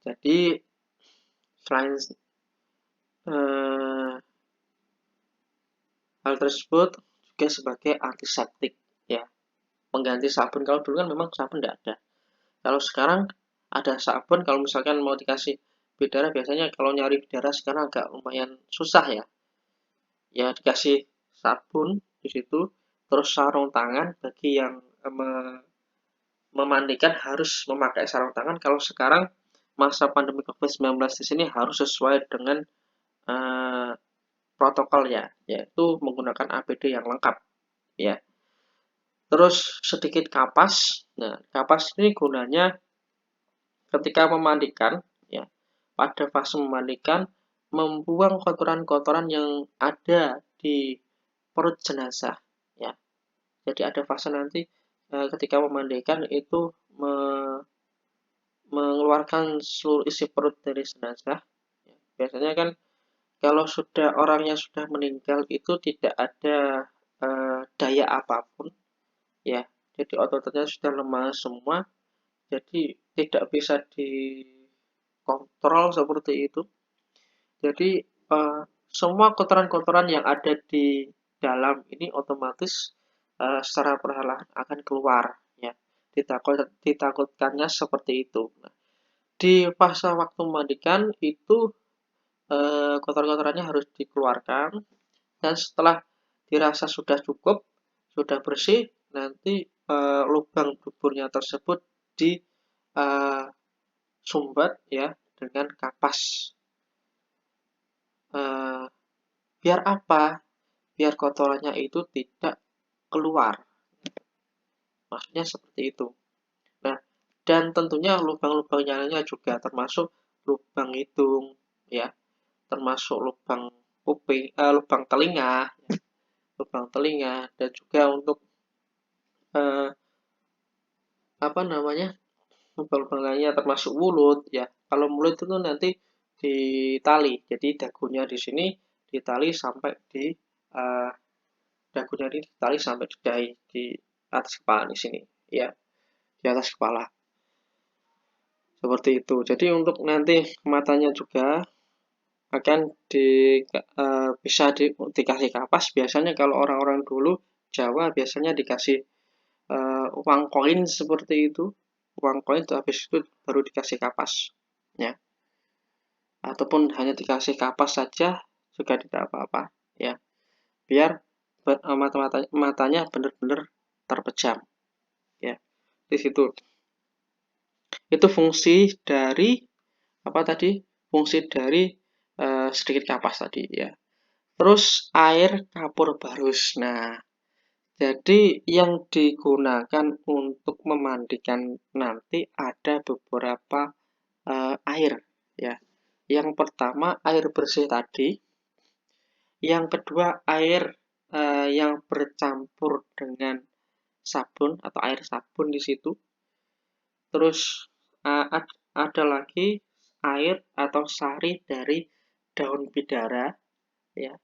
Jadi selain eh, hal tersebut juga sebagai antiseptik, ya, pengganti sabun. Kalau dulu kan memang sabun tidak ada. Kalau sekarang ada sabun, kalau misalkan mau dikasih bidara, biasanya kalau nyari bidara sekarang agak lumayan susah, ya. Ya dikasih sabun di situ, terus sarung tangan bagi yang memandikan harus memakai sarung tangan. Kalau sekarang masa pandemi COVID-19 di sini harus sesuai dengan uh, protokolnya, yaitu menggunakan APD yang lengkap, ya. Terus sedikit kapas. Nah, kapas ini gunanya ketika memandikan, ya, pada fase memandikan, membuang kotoran-kotoran yang ada di perut jenazah, ya. Jadi ada fase nanti ketika memandikan itu mengeluarkan seluruh isi perut dari jenazah, ya. Biasanya kan kalau sudah orangnya sudah meninggal itu tidak ada daya apapun, ya. Jadi ototnya sudah lemah semua, jadi tidak bisa dikontrol seperti itu. Jadi semua kotoran-kotoran yang ada di dalam ini otomatis secara perlahan akan keluar, ya. Ditakutkannya seperti itu. Nah, di fase waktu memandikan itu kotoran-kotorannya harus dikeluarkan, dan setelah dirasa sudah cukup, sudah bersih, nanti lubang duburnya tersebut di sumbat, ya, dengan kapas. Biar apa? Biar kotorannya itu tidak keluar. maksudnya seperti itu. Nah, dan tentunya lubang-lubang nyalanya juga termasuk lubang hidung, ya, termasuk lubang kuping, lubang telinga, dan juga untuk eh, apa namanya, lubang-lubang lainnya termasuk mulut, ya. Kalau mulut itu nanti ditali, jadi dagunya di sini ditali sampai di eh, dagunya ini ditali sampai di dahi di atas kepala di sini, ya, di atas kepala. Seperti itu. Jadi untuk nanti matanya juga akan bisa dikasih kapas. Biasanya kalau orang-orang dulu Jawa biasanya dikasih uang koin seperti itu. Uang koin habis itu baru dikasih kapas. Ya. Ataupun hanya dikasih kapas saja juga tidak apa-apa. Ya. Biar matanya benar-benar terpejam. Ya. Di situ. Itu fungsi dari apa tadi? Fungsi dari sedikit kapas tadi, ya. Terus air kapur barus. Nah, jadi yang digunakan untuk memandikan nanti ada beberapa air, ya. Yang pertama air bersih tadi, yang kedua air yang bercampur dengan sabun atau air sabun di situ. Terus ada lagi air atau sari dari daun bidara, ya,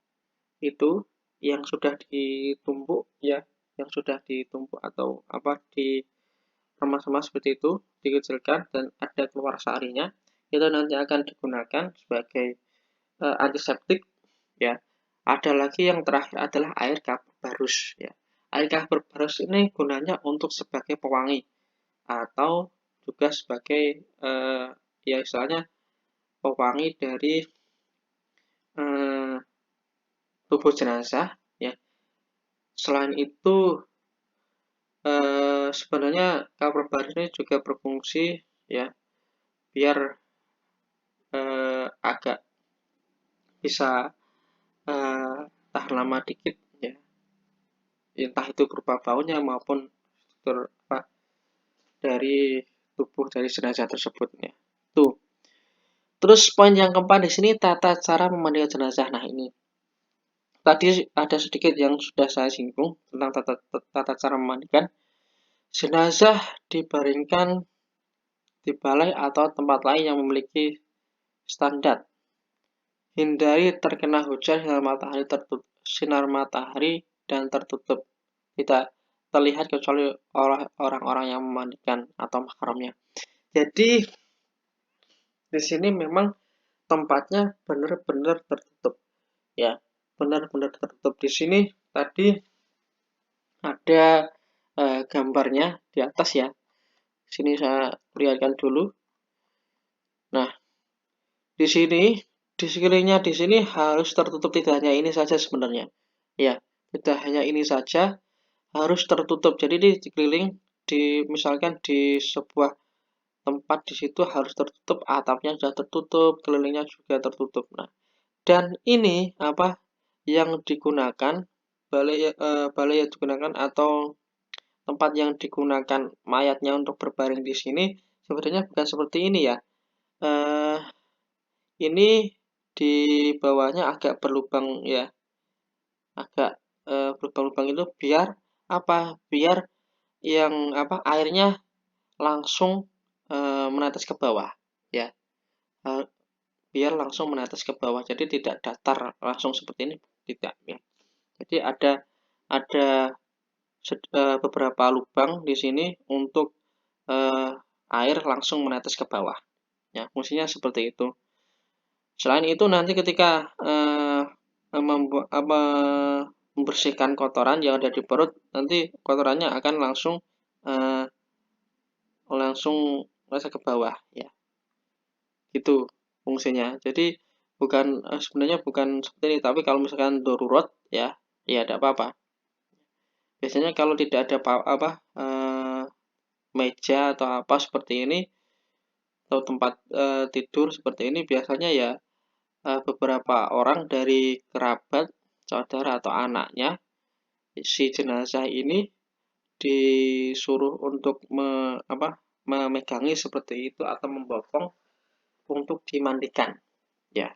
itu yang sudah ditumbuk, ya, yang sudah ditumbuk atau apa remas-remas seperti itu, dikecilkan dan ada keluar sarinya, itu nanti akan digunakan sebagai antiseptik, ya. Ada lagi yang terakhir adalah air kapur barus, ya. Air kapur barus ini gunanya untuk sebagai pewangi atau juga sebagai ya istilahnya pewangi dari eh, tubuh jenazah, ya. Selain itu sebenarnya kapur barus ini juga berfungsi, ya, biar agak bisa tahan lama dikit, ya, entah itu berupa baunya maupun dari tubuh dari jenazah tersebut, ya. Tuh. Terus poin yang keempat di sini tata cara memandikan jenazah. Nah, ini tadi ada sedikit yang sudah saya singgung tentang tata cara memandikan. Jenazah dibaringkan di balai atau tempat lain yang memiliki standar. Hindari terkena hujan, sinar matahari dan tertutup. Tidak terlihat kecuali orang-orang yang memandikan atau mahramnya. Jadi di sini memang tempatnya benar-benar tertutup, ya, benar-benar tertutup. Di sini tadi ada gambarnya di atas, ya. Sini saya lihatkan dulu. Nah, di sini di sekelilingnya di sini harus tertutup, tidak hanya ini saja sebenarnya, ya, tidak hanya ini saja harus tertutup. Jadi di sekeliling misalkan di sebuah tempat di situ harus tertutup, atapnya sudah tertutup, kelilingnya juga tertutup. Nah, dan ini apa yang digunakan balai yang digunakan atau tempat yang digunakan mayatnya untuk berbaring di sini sebenarnya bukan seperti ini, ya. Ini di bawahnya agak berlubang, ya, agak berlubang-lubang itu biar apa? Biar yang apa airnya langsung menetes ke bawah, ya. Biar langsung menetes ke bawah, jadi tidak datar langsung seperti ini, tidak, ya. Jadi ada beberapa lubang di sini untuk air langsung menetes ke bawah, ya, fungsinya seperti itu. Selain itu nanti ketika membersihkan kotoran yang ada di perut, nanti kotorannya akan langsung masuk ke bawah, ya. Itu fungsinya. Jadi sebenarnya bukan seperti ini, tapi kalau misalkan darurat, ya, ya tidak apa-apa. Biasanya kalau tidak ada meja atau apa seperti ini atau tempat tidur seperti ini, biasanya ya beberapa orang dari kerabat, saudara atau anaknya si jenazah ini disuruh untuk memegangi seperti itu atau membopong untuk dimandikan. Ya,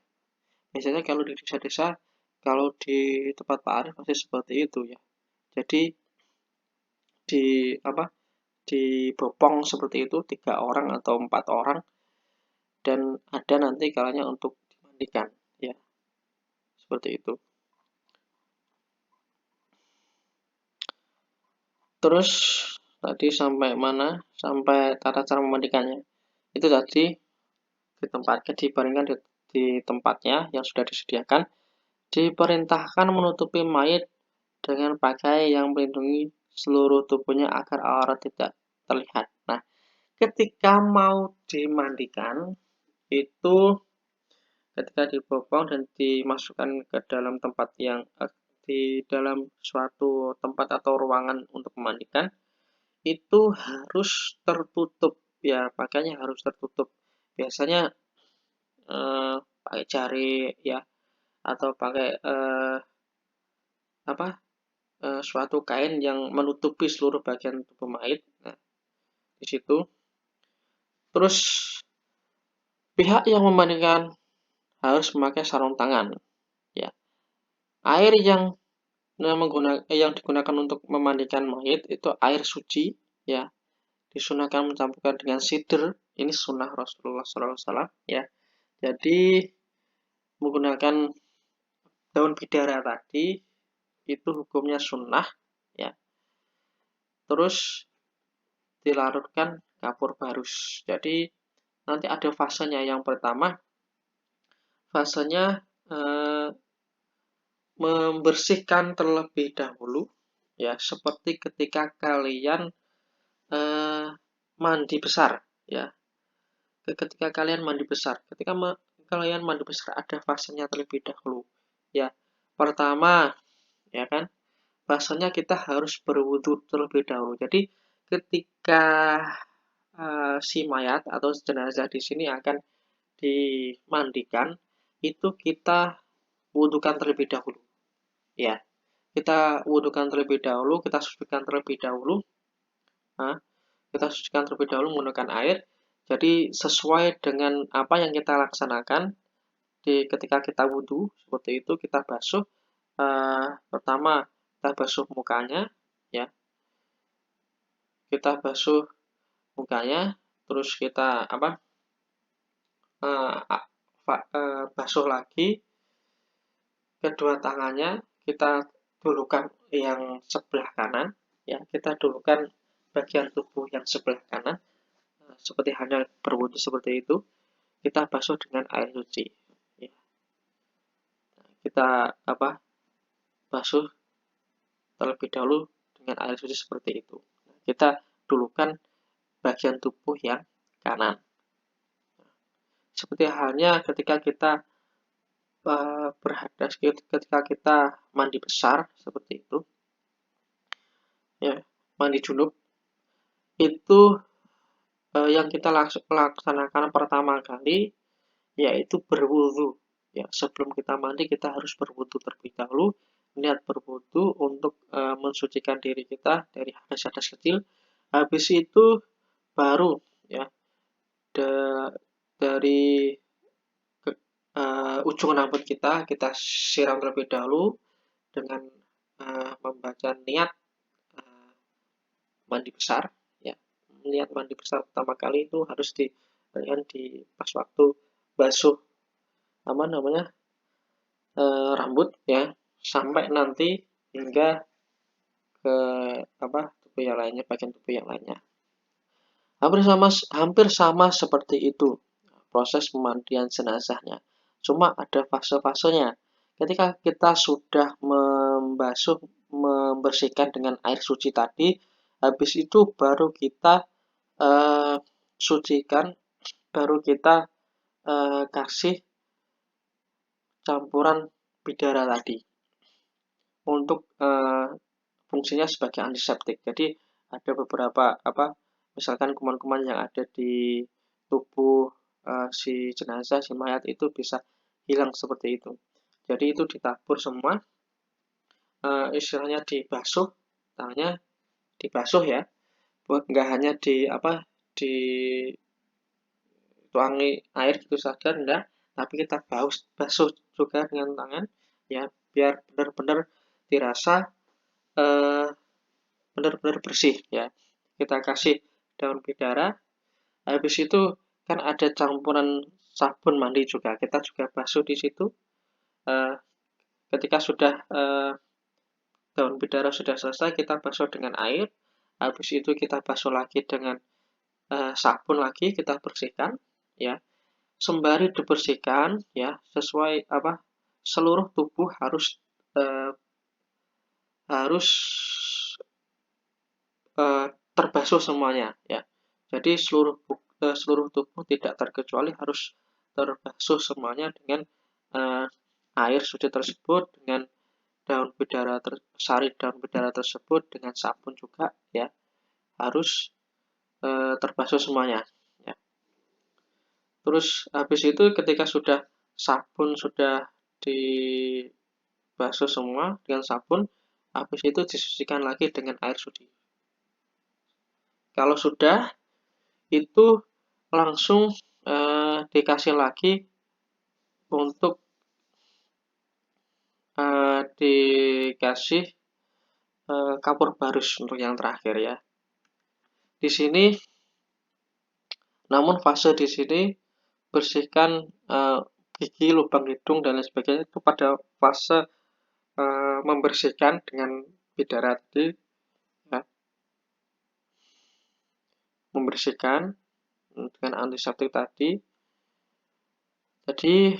biasanya kalau di desa-desa, kalau di tempat Pak Arif masih seperti itu ya. Jadi di apa dibopong seperti itu 3 orang atau 4 orang, dan ada nanti kalanya untuk dimandikan ya, seperti itu. Terus tadi sampai mana? Sampai tata cara memandikannya. Itu tadi dibaringkan di tempatnya yang sudah disediakan. Diperintahkan menutupi mayat dengan pakaian yang melindungi seluruh tubuhnya agar aurat tidak terlihat. Nah, ketika mau dimandikan itu ketika dibopong dan dimasukkan ke dalam tempat yang di dalam suatu tempat atau ruangan untuk memandikan, itu harus tertutup ya, pakaiannya harus tertutup. Biasanya pakai jari ya, atau pakai suatu kain yang menutupi seluruh bagian tubuh mayat. Nah, di situ. Terus pihak yang memandikan harus memakai sarung tangan ya. Air yang digunakan untuk memandikan mayat itu air suci ya. Disunahkan mencampurkan dengan sidr. Ini sunnah Rasulullah SAW ya. Jadi menggunakan daun bidara tadi itu hukumnya sunnah ya. Terus dilarutkan kapur barus. Jadi nanti ada fasenya. Yang pertama, fasenya membersihkan terlebih dahulu ya, seperti ketika kalian mandi besar ya. Ketika kalian mandi besar, kalian mandi besar ada fasenya terlebih dahulu ya. Pertama ya kan, fasenya kita harus berwudu terlebih dahulu. Jadi ketika si mayat atau jenazah di sini akan dimandikan, itu kita wudukan terlebih dahulu ya. Kita wudukan terlebih dahulu, kita sucikan terlebih dahulu. Nah, kita sucikan terlebih dahulu menggunakan air. Jadi sesuai dengan apa yang kita laksanakan ketika kita wudhu, seperti itu kita basuh. Pertama kita basuh mukanya ya, kita basuh mukanya, terus kita basuh lagi kedua tangannya, kita dulukan yang sebelah kanan ya, kita dulukan bagian tubuh yang sebelah kanan seperti hanya berwudu seperti itu. Kita basuh dengan air suci ya. Kita basuh terlebih dahulu dengan air suci seperti itu. Kita dulukan bagian tubuh yang kanan. Seperti halnya ketika kita berhadas, ketika kita mandi besar seperti itu ya, mandi junub itu yang kita laksanakan pertama kali yaitu berwudu ya. Sebelum kita mandi kita harus berwudu terlebih dahulu, niat berwudu untuk mensucikan diri kita dari hadas-hadas kecil. Habis itu baru ya dari ujung rambut kita siram terlebih dahulu dengan membaca niat mandi besar ya. Niat mandi besar pertama kali itu harus di pas waktu basuh rambut ya, sampai nanti hingga ke tubuh yang lainnya, bagian tubuh yang lainnya. Hampir sama seperti itu proses pemandian jenazahnya. Cuma ada fase-fasenya. Ketika kita sudah membersihkan dengan air suci tadi, habis itu baru kita sucikan, baru kita kasih campuran bidara tadi untuk fungsinya sebagai antiseptik. Jadi ada beberapa misalkan kuman-kuman yang ada di tubuh si jenazah, si mayat itu bisa hilang seperti itu. Jadi itu ditabur semua, istilahnya dibasuh tangannya, dibasuh ya, nggak hanya dituangi air gitu saja, enggak, tapi kita basuh juga dengan tangan ya, biar benar-benar dirasa eh, benar-benar bersih ya. Kita kasih daun bidara, habis itu kan ada campuran sabun mandi juga, kita juga basuh di situ. Eh, Ketika sudah daun bidara sudah selesai, kita basuh dengan air, habis itu kita basuh lagi dengan sabun lagi, kita bersihkan ya. Sembari dibersihkan ya, sesuai seluruh tubuh harus eh, harus terbasuh semuanya ya. Jadi seluruh tubuh tidak terkecuali harus terbasuh semuanya dengan eh, air suci tersebut, dengan sari daun bidara tersebut, dengan sabun juga ya, harus terbasuh semuanya ya. Terus habis itu ketika sabun sudah dibasuh semua dengan sabun, habis itu disucikan lagi dengan air suci. Kalau sudah, itu langsung dikasih lagi untuk dikasih kapur barus untuk yang terakhir ya. Di sini, namun fase di sini bersihkan gigi, lubang hidung dan lain sebagainya itu pada fase membersihkan dengan bidara tadi ya, membersihkan dengan antiseptik tadi. Jadi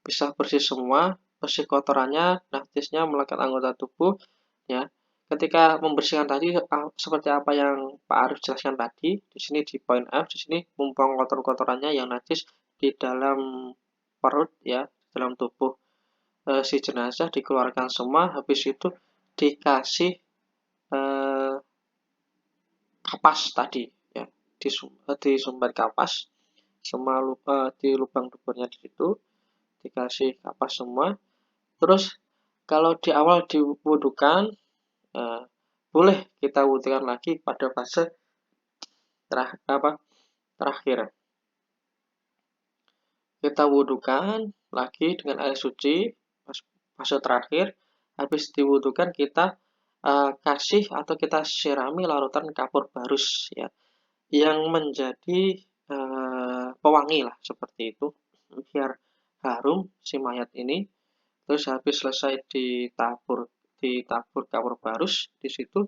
bisa bersih semua, bersih kotorannya, najisnya melekat anggota tubuh ya. Ketika membersihkan tadi seperti apa yang Pak Arif jelaskan tadi, di sini di poin F, di sini membuang kotor-kotorannya yang najis di dalam perut ya, dalam tubuh si jenazah dikeluarkan semua, habis itu dikasih kapas tadi ya, disumbat kapas semua di lubang duburnya di situ, dikasih kapas semua. Terus kalau di awal diwudukan, boleh kita wudukan lagi pada fase terakhir. Kita wudukan lagi dengan air suci fase terakhir. Habis diwudukan kita kasih atau kita sirami larutan kapur barus ya, yang menjadi pewangi lah seperti itu, biar harum si mayat ini. Terus habis selesai ditabur kapur barus, di situ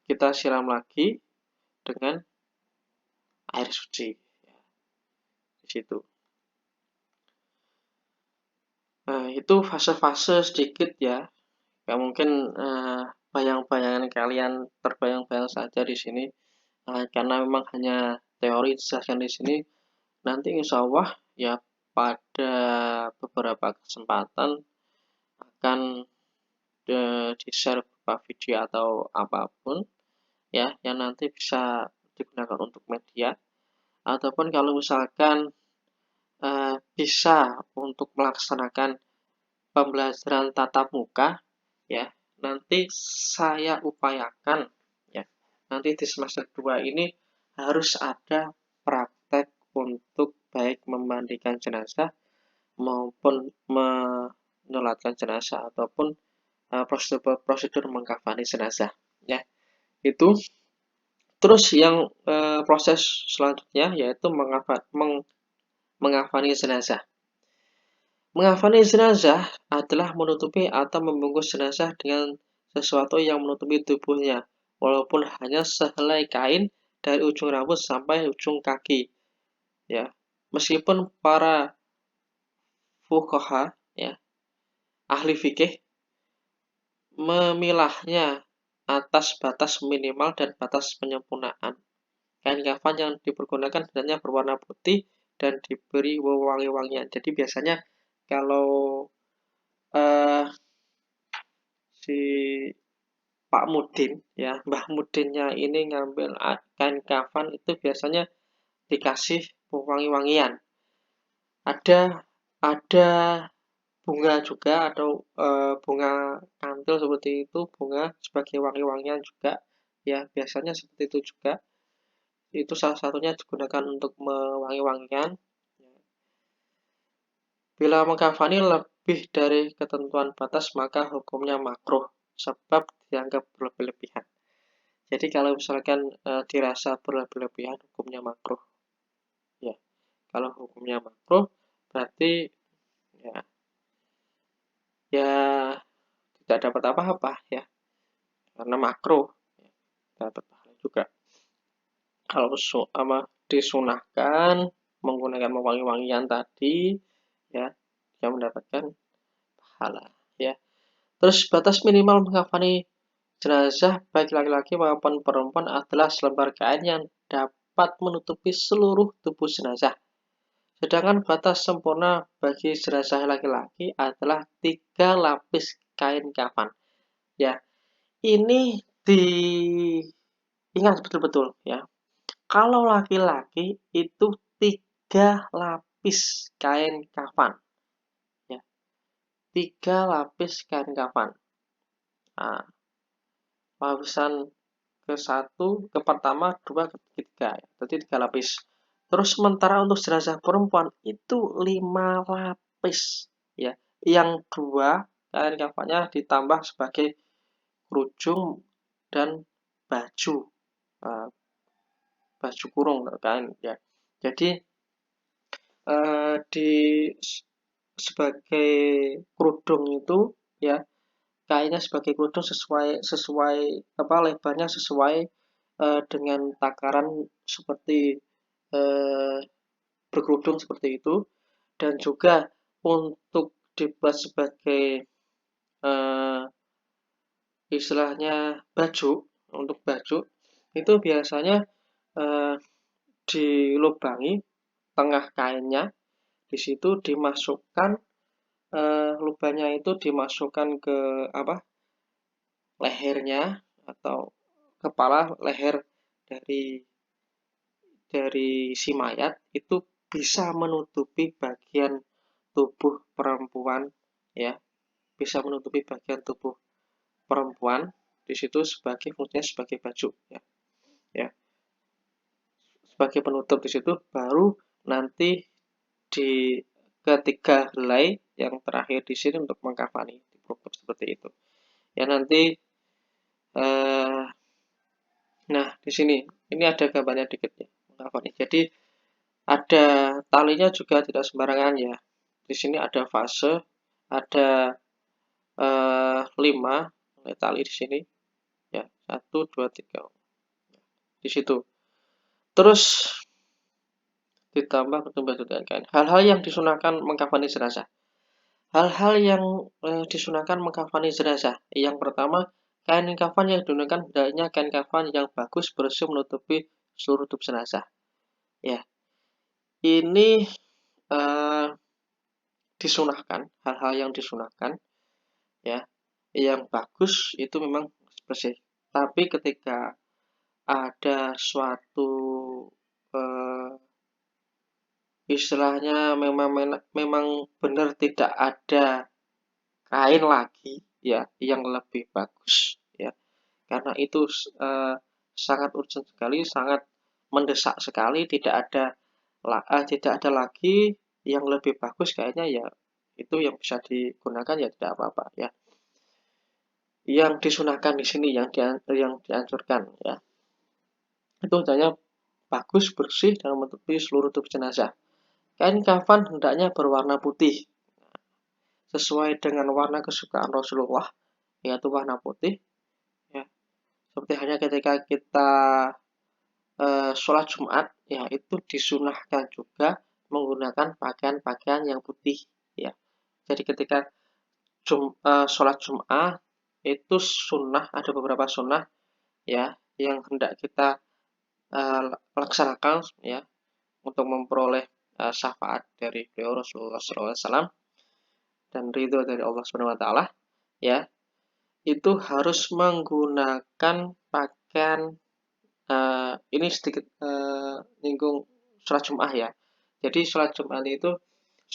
kita siram lagi dengan air suci ya, di situ. Nah, itu fase-fase sedikit ya. Ya mungkin bayang-bayangan kalian terbayang-bayang saja di sini. Karena memang hanya teori dijelaskan di sini. Nanti insya Allah ya pada beberapa kesempatan akan di-share berupa video atau apapun ya, yang nanti bisa digunakan untuk media, ataupun kalau misalkan bisa untuk melaksanakan pembelajaran tatap muka ya, nanti saya upayakan ya, nanti di semester 2 ini harus ada praktek untuk baik memandikan jenazah maupun menyolatkan jenazah ataupun prosedur mengkafani jenazah ya. Itu terus yang proses selanjutnya yaitu mengkafani jenazah. Mengkafani jenazah adalah menutupi atau membungkus jenazah dengan sesuatu yang menutupi tubuhnya, walaupun hanya sehelai kain dari ujung rambut sampai ujung kaki. Ya, meskipun para fuqaha ya, ahli fikih memilahnya atas batas minimal dan batas penyempurnaan. Kain kafan yang dipergunakan hendaknya berwarna putih dan diberi wewangi-wangian. Jadi biasanya kalau si Pak Mudin ya, Mbah Mudinnya ini ngambil kain kafan itu biasanya dikasih wangi-wangian. Ada bunga juga atau bunga kantil seperti itu, bunga sebagai wangi-wangian juga ya, biasanya seperti itu juga. Itu salah satunya digunakan untuk mewangi-wangian. Bila mengkafani lebih dari ketentuan batas maka hukumnya makruh sebab dianggap berlebih-lebihan. Jadi kalau misalkan dirasa berlebih-lebihan hukumnya makruh. Ya, kalau hukumnya makruh berarti ya ya tidak dapat apa-apa ya, karena makruh ya, dapat pahala juga. Kalau disunahkan menggunakan wangi-wangian tadi ya, dia mendapatkan pahala ya. Terus batas minimal mengkafani jenazah baik laki-laki maupun perempuan adalah selembar kain yang dapat menutupi seluruh tubuh jenazah. Sedangkan batas sempurna bagi jenazah laki-laki adalah 3 lapis kain kafan. Ya, ini diingat betul-betul ya. Kalau laki-laki itu 3 lapis kain kafan. Ya, 3 lapis kain kafan. Nah, lapisan ke satu, ke pertama, dua, ketiga. Jadi 3 lapis. Terus sementara untuk jenazah perempuan itu 5 lapis. Ya, yang 2 kain kafannya ditambah sebagai kerudung dan baju. Baju kurung kain ya. Jadi di sebagai kerudung itu ya, kainnya sebagai kerudung sesuai apa lebarnya sesuai dengan takaran seperti berkerudung seperti itu, dan juga untuk dibuat sebagai istilahnya baju, untuk baju itu biasanya dilubangi tengah kainnya, di situ dimasukkan lubangnya itu dimasukkan ke apa lehernya atau kepala leher dari si mayat itu bisa menutupi bagian tubuh perempuan ya, bisa menutupi bagian tubuh perempuan di situ sebagai fungsinya sebagai baju ya, ya sebagai penutup di situ, baru nanti di ketiga helai yang terakhir di sini untuk mengkafani ditutup seperti itu ya. Nanti nah di sini ini ada gambarnya dikit ya mengkafani. Jadi ada talinya juga tidak sembarangan ya. Di sini ada fase, ada 5 tali di sini ya, 1 2 3 di situ. Terus ditambah bertambah dengan kain. Hal-hal yang disunahkan mengkafani jenazah. Hal-hal yang disunahkan mengkafani jenazah. Yang pertama, kain kafan yang digunakan hendaknya kain kafan yang bagus bersih menutupi seluruh tubuh jenazah. Ya, ini disunahkan, hal-hal yang disunahkan ya, yang bagus itu memang bersih. Tapi ketika ada suatu istilahnya memang benar tidak ada kain lagi ya yang lebih bagus ya, karena itu sangat urgent sekali, sangat mendesak sekali, tidak ada lagi yang lebih bagus kayaknya ya, itu yang bisa digunakan ya tidak apa-apa ya. Yang disunahkan di sini yang dianjurkan ya, itu hendaknya bagus, bersih dan menutupi seluruh tubuh jenazah. Kain kafan hendaknya berwarna putih sesuai dengan warna kesukaan Rasulullah, yaitu warna putih ya. Seperti halnya ketika kita sholat Jumat ya, itu disunahkan juga menggunakan pakaian-pakaian yang putih ya. Jadi ketika sholat Jumat itu sunnah, ada beberapa sunnah ya yang hendak kita laksanakan ya untuk memperoleh syafaat dari beliau Rasulullah SAW dan ridho dari Allah Subhanahu Wa Taala ya, itu harus menggunakan pakaian ini sedikit nyinggung sholat Jumat ya. Jadi sholat Jumat itu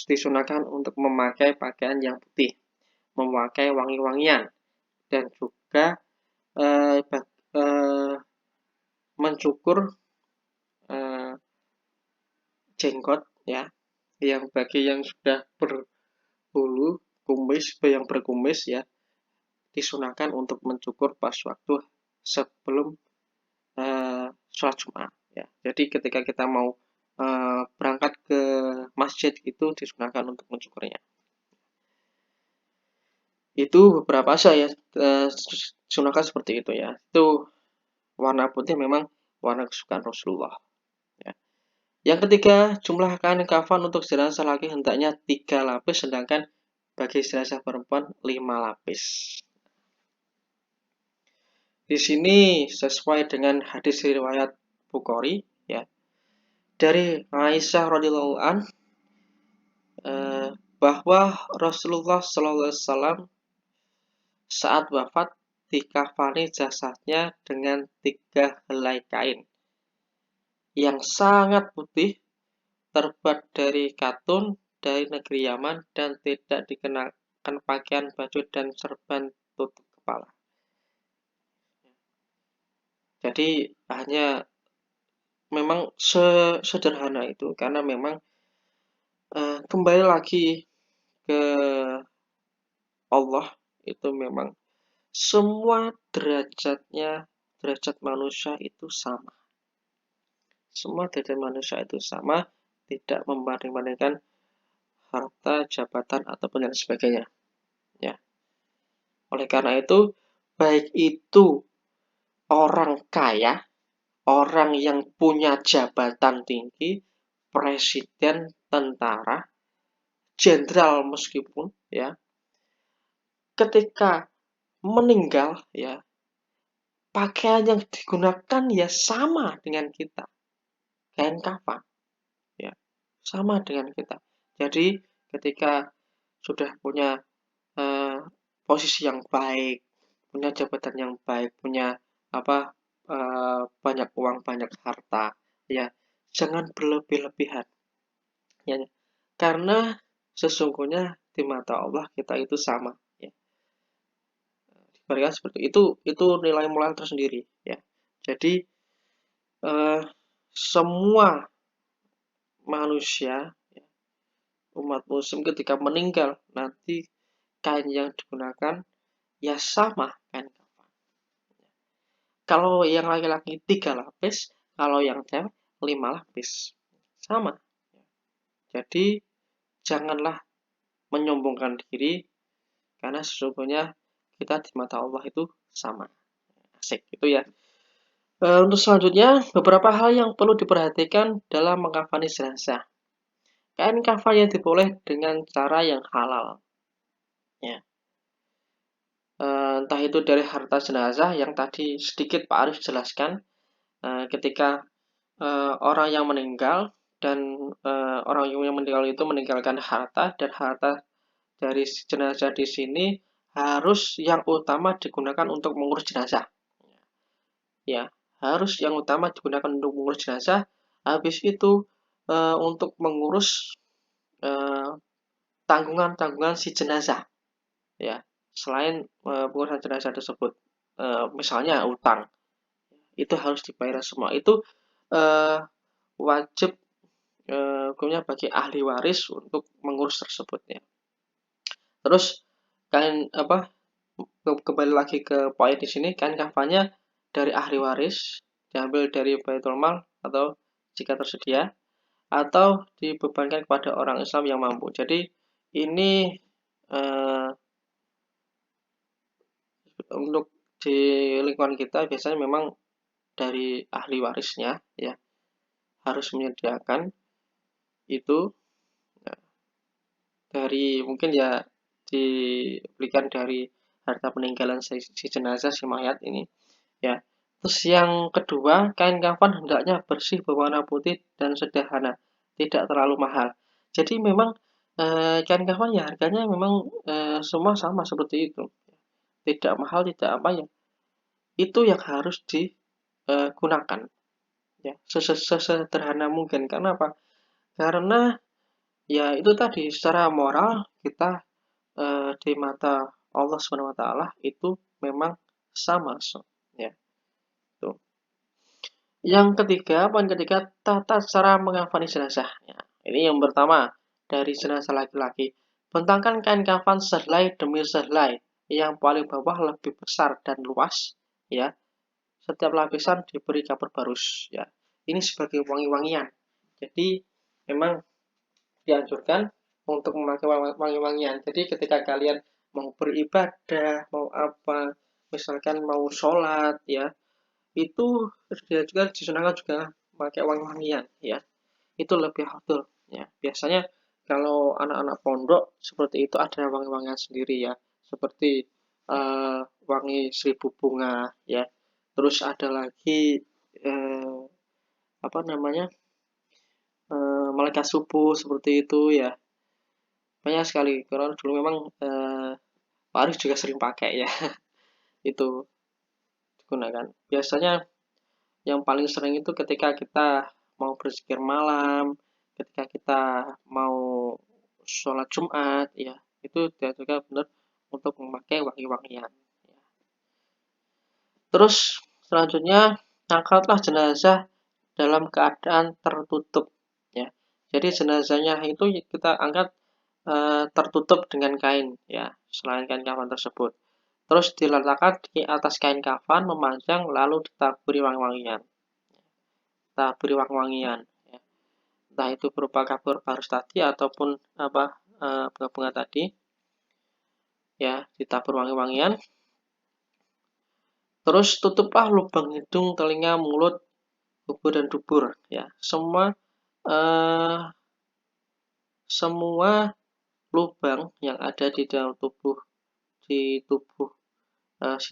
disunahkan untuk memakai pakaian yang putih, memakai wangi-wangian, dan juga mencukur jenggot ya, yang bagi yang sudah berbulu kumis, yang berkumis ya, disunahkan untuk mencukur pas waktu sebelum sholat Jumat ya. Jadi ketika kita mau berangkat ke masjid itu disunahkan untuk mencukurnya. Itu beberapa saya sunahkan seperti itu ya. Itu warna putih memang warna kesukaan Rasulullah. Ya. Yang ketiga, jumlah kain kafan untuk jenazah laki hendaknya 3 lapis, sedangkan bagi jenazah perempuan 5 lapis. Di sini sesuai dengan hadis riwayat Bukhari ya. Dari Aisyah radhiyallahu an bahwa Rasulullah SAW saat wafat dikafani jasadnya dengan 3 helai kain yang sangat putih, terbuat dari katun dari negeri Yaman, dan tidak dikenakan pakaian baju dan serban tutup kepala. Jadi hanya memang sederhana itu, karena memang kembali lagi ke Allah, itu memang semua derajat manusia itu sama. Semua derajat manusia itu sama, tidak membanding-bandingkan harta, jabatan, ataupun yang sebagainya. Ya. Oleh karena itu, baik itu orang kaya, orang yang punya jabatan tinggi, presiden, tentara, jenderal meskipun ya, ketika meninggal ya, pakaian yang digunakan ya sama dengan kita, kain kafan ya, sama dengan kita. Jadi ketika sudah punya posisi yang baik, punya jabatan yang baik, punya banyak uang, banyak harta, ya jangan berlebih-lebihan, ya, karena sesungguhnya di mata Allah kita itu sama, ya. Diberikan seperti itu nilai moral tersendiri, ya. Jadi semua manusia, ya, umat muslim ketika meninggal nanti kain yang digunakan ya sama kain kafan. Kalau yang laki-laki 3 lapis, kalau yang cewek 5 lapis, sama. Jadi janganlah menyombongkan diri, karena sesungguhnya kita di mata Allah itu sama. Asik itu ya. Untuk selanjutnya, beberapa hal yang perlu diperhatikan dalam mengkafani jenazah. Kain kafan yang diboleh dengan cara yang halal, ya. Entah itu dari harta jenazah yang tadi sedikit Pak Arif jelaskan, ketika orang yang meninggal dan orang yang meninggal itu meninggalkan harta, dan harta dari jenazah di sini harus yang utama digunakan untuk mengurus jenazah. Ya, harus yang utama digunakan untuk mengurus jenazah. Habis itu untuk mengurus tanggungan-tanggungan si jenazah. Ya, selain pengurusan jenazah tersebut, misalnya utang, itu harus dibayar semua. Itu wajib hukumnya bagi ahli waris untuk mengurus tersebut ya. Terus kembali lagi ke poin di sini, kain kafannya dari ahli waris, diambil dari Baitul Mal atau jika tersedia, atau dibebankan kepada orang Islam yang mampu. Jadi ini untuk di lingkungan kita biasanya memang dari ahli warisnya ya, harus menyediakan itu, nah, dari mungkin ya diberikan dari harta peninggalan si jenazah, si mayat ini ya. Terus yang kedua, kain kafan hendaknya bersih, berwarna putih, dan sederhana, tidak terlalu mahal. Jadi memang kain kafan ya harganya memang semua sama seperti itu, tidak mahal, tidak apa ya, itu yang harus digunakan ya, sesederhana mungkin. Karena apa? Karena Ya itu tadi secara moral kita di mata Allah Subhanahu wa taala itu memang sama, ya. Tuh. Yang ketiga, poin ketiga, tata cara mengkafani jenazah. Ya, ini yang pertama dari jenazah laki-laki. Bentangkan kain kafan sehelai demi sehelai. Yang paling bawah lebih besar dan luas, ya. Setiap lapisan diberi kapur barus, ya. Ini sebagai wangi-wangian. Jadi memang dianjurkan untuk memakai wangi-wangian. Jadi ketika kalian mau beribadah, mau apa, misalkan mau sholat, ya, itu dia juga disunahkan juga pakai wangi-wangian, ya. Itu lebih afdol, ya. Biasanya kalau anak-anak pondok seperti itu ada wangi-wangian sendiri, ya, seperti uh, wangi 1000 bunga, ya. Terus ada lagi uh, apa namanya, malaikat subuh seperti itu, ya. Banyak sekali karena dulu memang Pak Arif juga sering pakai, ya. Itu digunakan biasanya. Yang paling sering itu ketika kita mau berzikir malam, ketika kita mau sholat Jumat, ya, itu dia juga benar untuk memakai wangi-wangian. Ya. Terus selanjutnya, angkatlah jenazah dalam keadaan tertutup, ya. Jadi jenazahnya itu kita angkat tertutup dengan kain, ya, selain kain kafan tersebut. Terus diletakkan di atas kain kafan memanjang lalu ditaburi wangi-wangian. Beri wangi-wangian, ya. Entah itu berupa kapur barus tadi ataupun apa bunga-bunga tadi, ya, ditabur wangi-wangian. Terus tutuplah lubang hidung, telinga, mulut, kubur dan dubur, ya. Semua lubang yang ada di dalam tubuh si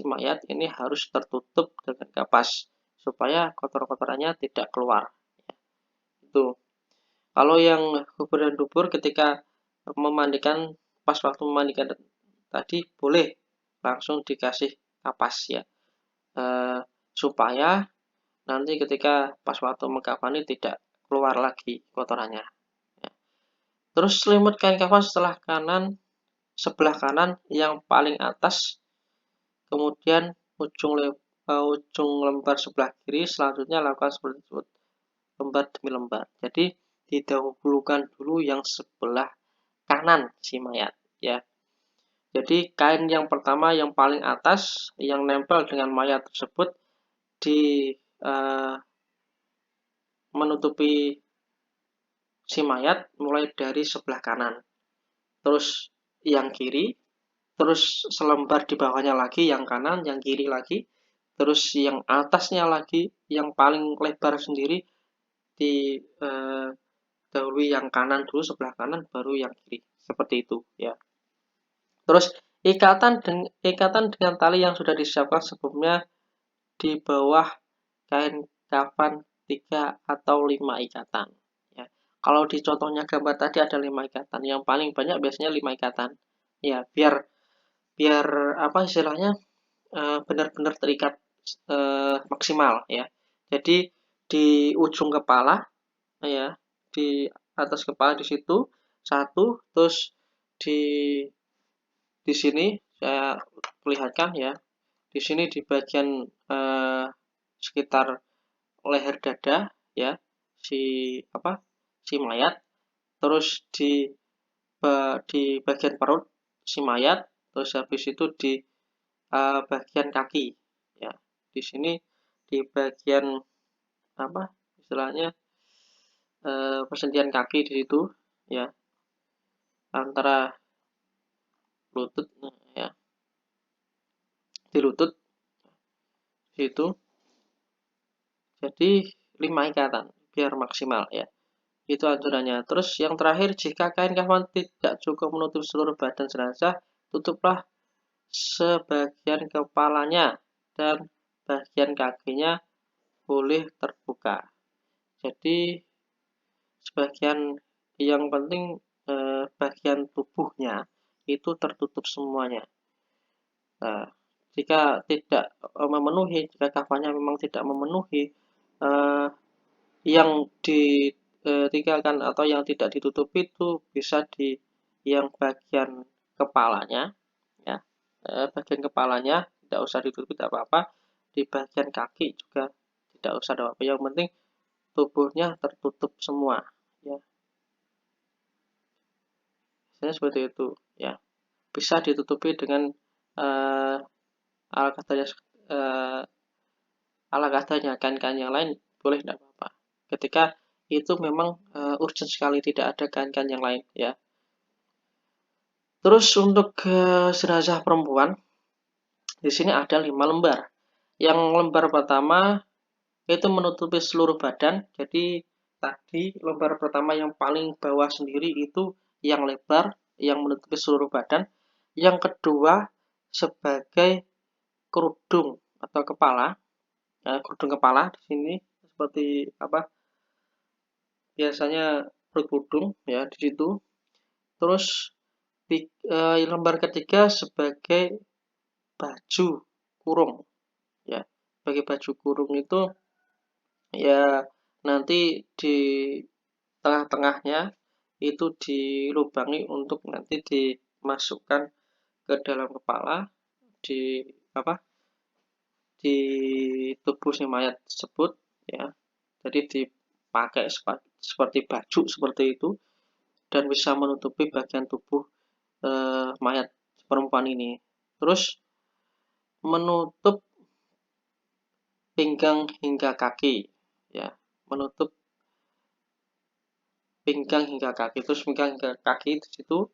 mayat ini harus tertutup dengan kapas supaya kotor-kotorannya tidak keluar, ya. Itu kalau yang kubur dan dubur ketika memandikan, pas waktu memandikan tadi boleh langsung dikasih kapas, ya, supaya nanti ketika pas waktu mengkafani tidak keluar lagi kotorannya, ya. Terus selimut kain kafan sebelah kanan yang paling atas, kemudian ujung lembar sebelah kiri, selanjutnya lakukan seperti itu lembar demi lembar. Jadi didahulukan dulu yang sebelah kanan si mayat, ya. Jadi kain yang pertama yang paling atas yang nempel dengan mayat tersebut di menutupi si mayat mulai dari sebelah kanan. Terus yang kiri, terus selembar di bawahnya lagi yang kanan, yang kiri lagi, terus yang atasnya lagi yang paling lebar sendiri di dahului yang kanan dulu, sebelah kanan baru yang kiri. Seperti itu, ya. Terus ikatan dengan tali yang sudah disiapkan sebelumnya di bawah kain kafan 3 atau 5 ikatan, ya. Kalau di contohnya gambar tadi ada 5 ikatan, yang paling banyak biasanya 5 ikatan, ya, biar biar apa istilahnya, benar-benar terikat maksimal, ya. Jadi di ujung kepala, ya, di atas kepala di situ satu, terus di sini saya perlihatkan, ya, di sini di bagian sekitar leher dada, ya, si si mayat. Terus di bagian perut si mayat. Terus habis itu di bagian kaki, ya. Di sini di bagian apa istilahnya, persendian kaki di situ, ya, antara lutut, ya, di lutut situ. Jadi 5 ikatan biar maksimal, ya. Itu aturannya. Terus yang terakhir, jika kain kafan tidak cukup menutup seluruh badan jenazah, tutuplah sebagian kepalanya dan bagian kakinya boleh terbuka. Jadi sebagian yang penting bagian tubuhnya itu tertutup semuanya. Nah, jika tidak jika kafannya memang tidak memenuhi yang di ditinggalkan atau yang tidak ditutupi itu bisa di yang bagian kepalanya, ya, bagian kepalanya tidak usah ditutupi, tidak apa-apa. Di bagian kaki juga tidak usah ada apa-apa. Yang penting tubuhnya tertutup semua, ya. Biasanya seperti itu, ya. Bisa ditutupi dengan ala katanya kain-kain yang lain boleh, tidak apa-apa. Ketika itu memang urgent sekali, tidak ada kain-kain yang lain, ya. Terus untuk jenazah perempuan di sini ada 5 lembar. Yang lembar pertama itu menutupi seluruh badan. Jadi tadi lembar pertama yang paling bawah sendiri itu yang lebar, yang menutupi seluruh badan. Yang kedua sebagai kerudung atau kepala, kerudung kepala di sini seperti apa? Biasanya berkerudung, ya, di situ. Terus lembar ketiga sebagai baju kurung, ya. Sebagai baju kurung itu, ya, nanti di tengah-tengahnya itu dilubangi untuk nanti dimasukkan ke dalam kepala, di apa, di tubuh si mayat tersebut, ya. Jadi dipakai seperti baju seperti itu, dan bisa menutupi bagian tubuh mayat perempuan ini. Terus menutup pinggang hingga kaki, ya, menutup pinggang hingga kaki. Terus pinggang hingga kaki di situ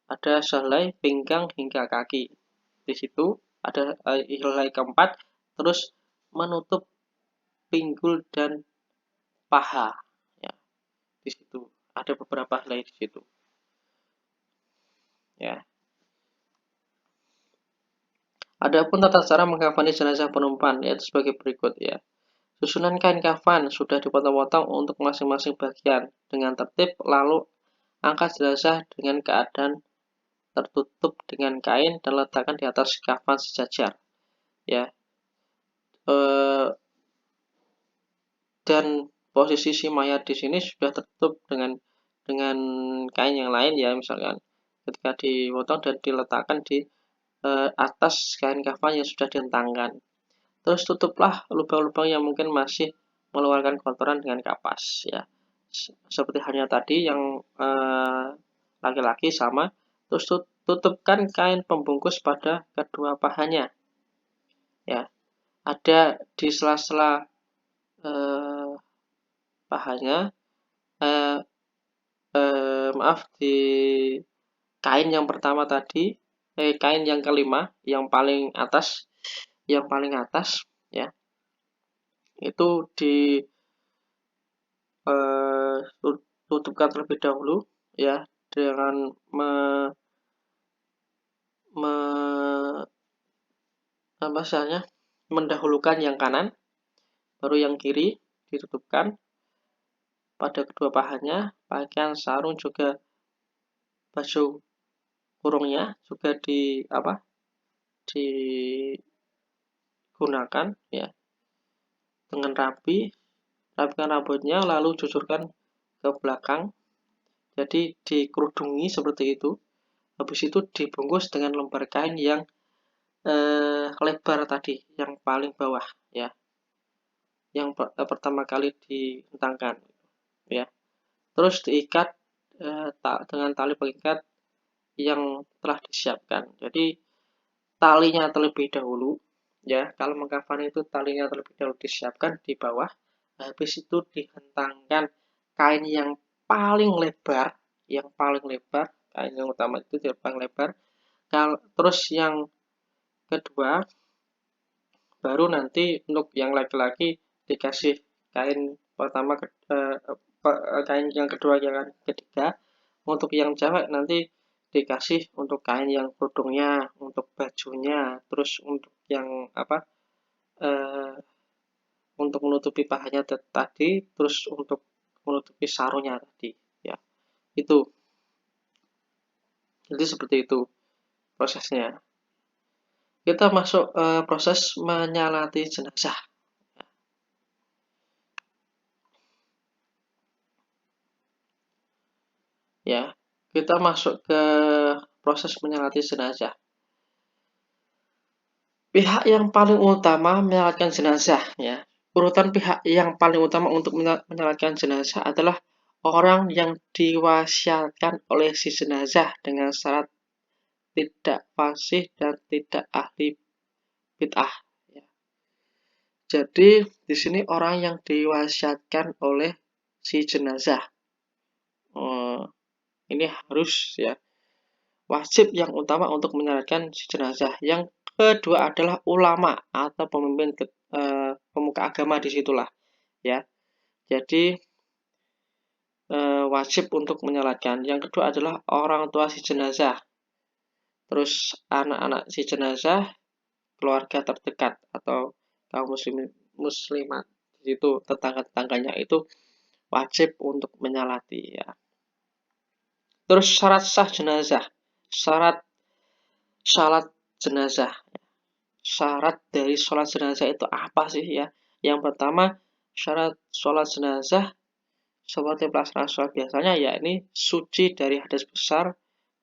ada selai pinggang hingga kaki. Di situ ada helai keempat. Terus menutup pinggul dan paha, ya. Di situ ada beberapa helai di situ, ya. Adapun tata cara mengkafani jenazah penumpang yaitu sebagai berikut, ya. Susunan kain kafan sudah dipotong-potong untuk masing-masing bagian dengan tertib, lalu angkat jenazah dengan keadaan tertutup dengan kain dan letakkan di atas kafan sejajar, ya. Dan posisi si mayat di sini sudah tertutup dengan kain yang lain, ya, misalkan ketika dipotong dan diletakkan di atas kain kafan yang sudah dihentangkan. Terus tutuplah lubang-lubang yang mungkin masih mengeluarkan kotoran dengan kapas, ya. Seperti halnya tadi yang laki-laki sama. Terus tutupkan kain pembungkus pada kedua pahanya, ya. Ada di sela-sela pahanya, maaf, di kain yang pertama tadi, kain yang kelima yang paling atas, ya, itu tutupkan terlebih dahulu, ya, dengan mendahulukan yang kanan, baru yang kiri ditutupkan. Pada kedua pahanya, pakaian sarung juga baju kurungnya juga digunakan, ya, dengan rapikan rambutnya, lalu jujurkan ke belakang. Jadi dikerudungi seperti itu. Habis itu dibungkus dengan lembar kain yang lebar tadi, yang paling bawah, ya, yang pertama kali dihentangkan, ya. Terus diikat dengan tali pengikat yang telah disiapkan. Jadi talinya terlebih dahulu, ya, kalau mengkafani itu talinya terlebih dahulu disiapkan di bawah. Habis itu dihentangkan kain yang paling lebar, kain yang utama itu yang paling lebar. Terus yang kedua, baru nanti untuk yang laki-laki dikasih kain pertama, kain yang kedua, yang ketiga. Untuk yang cewek nanti dikasih untuk kain yang kerudungnya, untuk bajunya, terus untuk yang untuk menutupi pahanya tadi, terus untuk menutupi sarungnya tadi, ya. Itu. Jadi seperti itu prosesnya. Kita masuk proses menyalati jenazah. Ya, kita masuk ke proses menyolati jenazah. Pihak yang paling utama menyolatkan jenazah, ya. Urutan pihak yang paling utama untuk menyolatkan jenazah adalah orang yang diwasiatkan oleh si jenazah dengan syarat tidak fasih dan tidak ahli bid'ah. Ya. Jadi di sini orang yang diwasiatkan oleh si jenazah, ini harus, ya, wajib yang utama untuk menyolatkan si jenazah. Yang kedua adalah ulama atau pemimpin pemuka agama disitulah, ya. Jadi wajib untuk menyolatkan. Yang kedua adalah orang tua si jenazah, terus anak-anak si jenazah, keluarga terdekat atau kaum muslimat di situ, tetangga-tetangganya itu wajib untuk menyolati, ya. Terus syarat sah jenazah, syarat salat jenazah. Syarat dari sholat jenazah itu apa sih, ya? Yang pertama, syarat sholat jenazah seperti pelaksanaan sholat biasanya, yakni suci dari hadas besar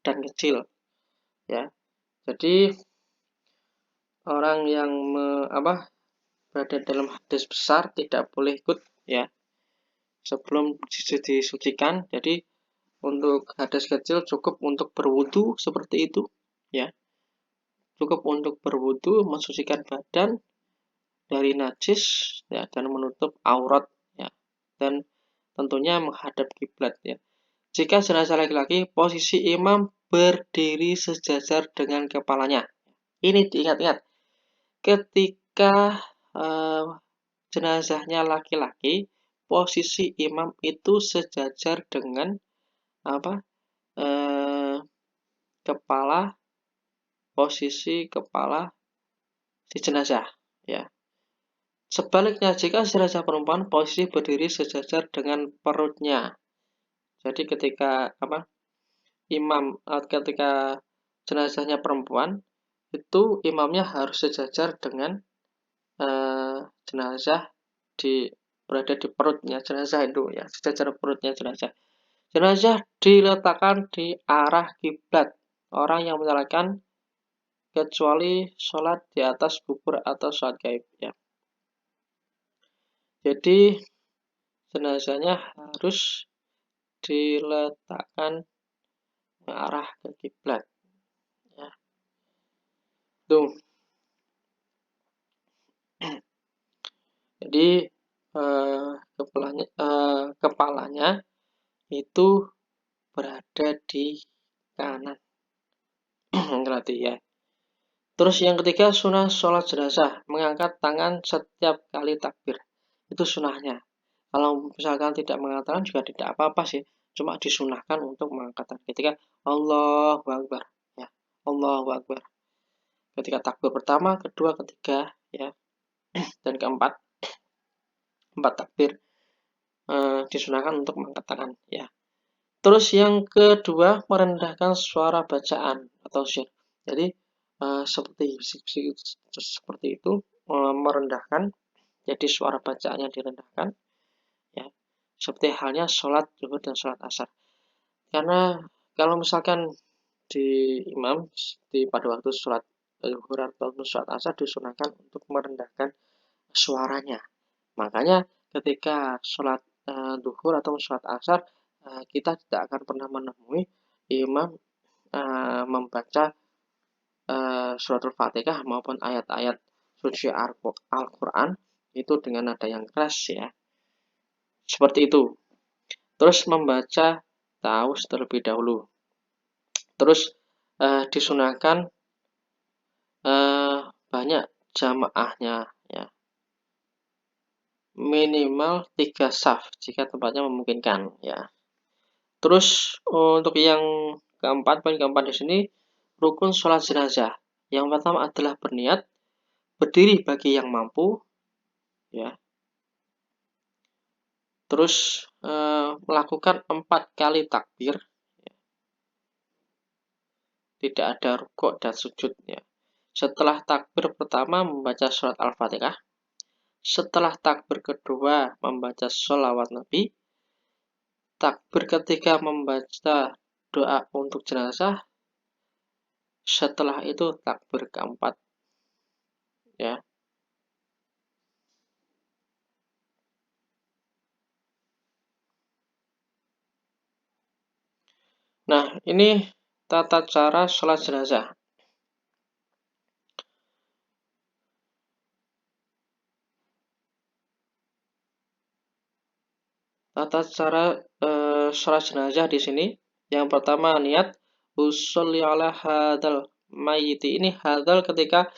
dan kecil, ya. Jadi orang yang berada dalam hadas besar tidak boleh ikut, ya, sebelum disucikan. Jadi untuk hadas kecil cukup untuk berwudu seperti itu, ya. Cukup untuk berwudu, mensucikan badan dari najis, ya, dan menutup aurat, ya, dan tentunya menghadap kiblat, ya. Jika jenazah laki-laki, posisi imam berdiri sejajar dengan kepalanya. Ini diingat-ingat, ketika jenazahnya laki-laki, posisi imam itu sejajar dengan kepala, posisi kepala si jenazah, ya. Sebaliknya, jika jenazah perempuan, posisi berdiri sejajar dengan perutnya. Jadi ketika ketika jenazahnya perempuan, itu imamnya harus sejajar dengan jenazah berada di perutnya jenazah itu, ya, sejajar perutnya jenazah. Jenazah diletakkan di arah kiblat. Orang yang menyalakan kecuali sholat di atas kubur atau sholat gaib, ya. Jadi jenazahnya harus diletakkan mengarah ke kiblat, ya. Tuh. Jadi kepalanya itu berada di kanan. Berarti, ya. Terus yang ketiga, sunah sholat jenazah, mengangkat tangan setiap kali takbir. Itu sunahnya. Kalau misalkan tidak mengangkat tangan juga tidak apa-apa sih, cuma disunahkan untuk mengangkat tangan ketika Allahu Akbar, ya. Allahu Akbar. Ketika takbir pertama, kedua, ketiga, ya, dan keempat, 4 takbir disunahkan untuk mengangkat tangan, ya. Terus yang kedua, merendahkan suara bacaan atau syair. Jadi seperti itu, merendahkan, jadi suara bacaannya direndahkan, ya. Seperti halnya sholat zuhur dan sholat asar. Karena kalau misalkan di imam pada waktu sholat zuhur atau sholat asar disunahkan untuk merendahkan suaranya. Makanya ketika sholat zuhur atau sholat asar, kita tidak akan pernah menemui imam membaca suratul Fatihah maupun ayat-ayat suci Al-Quran itu dengan nada yang keras, ya. Seperti itu. Terus membaca ta'awudz terlebih dahulu. Terus disunahkan banyak jamaahnya, ya. Minimal 3 shaf jika tempatnya memungkinkan, ya. Terus untuk yang poin keempat di sini, rukun sholat jenazah. Yang pertama adalah berniat, berdiri bagi yang mampu, ya. Terus melakukan 4 kali takbir, ya. Tidak ada rukuk dan sujud, ya. Setelah takbir pertama membaca surat Al-Fatihah. Setelah takbir kedua membaca sholawat Nabi. takbir ketika membaca doa untuk jenazah, setelah itu takbir keempat, ya. Nah, ini tata cara sholat jenazah. Tata cara sholat jenazah di sini, yang pertama niat usolli ala hadal mayiti. Ini hadal ketika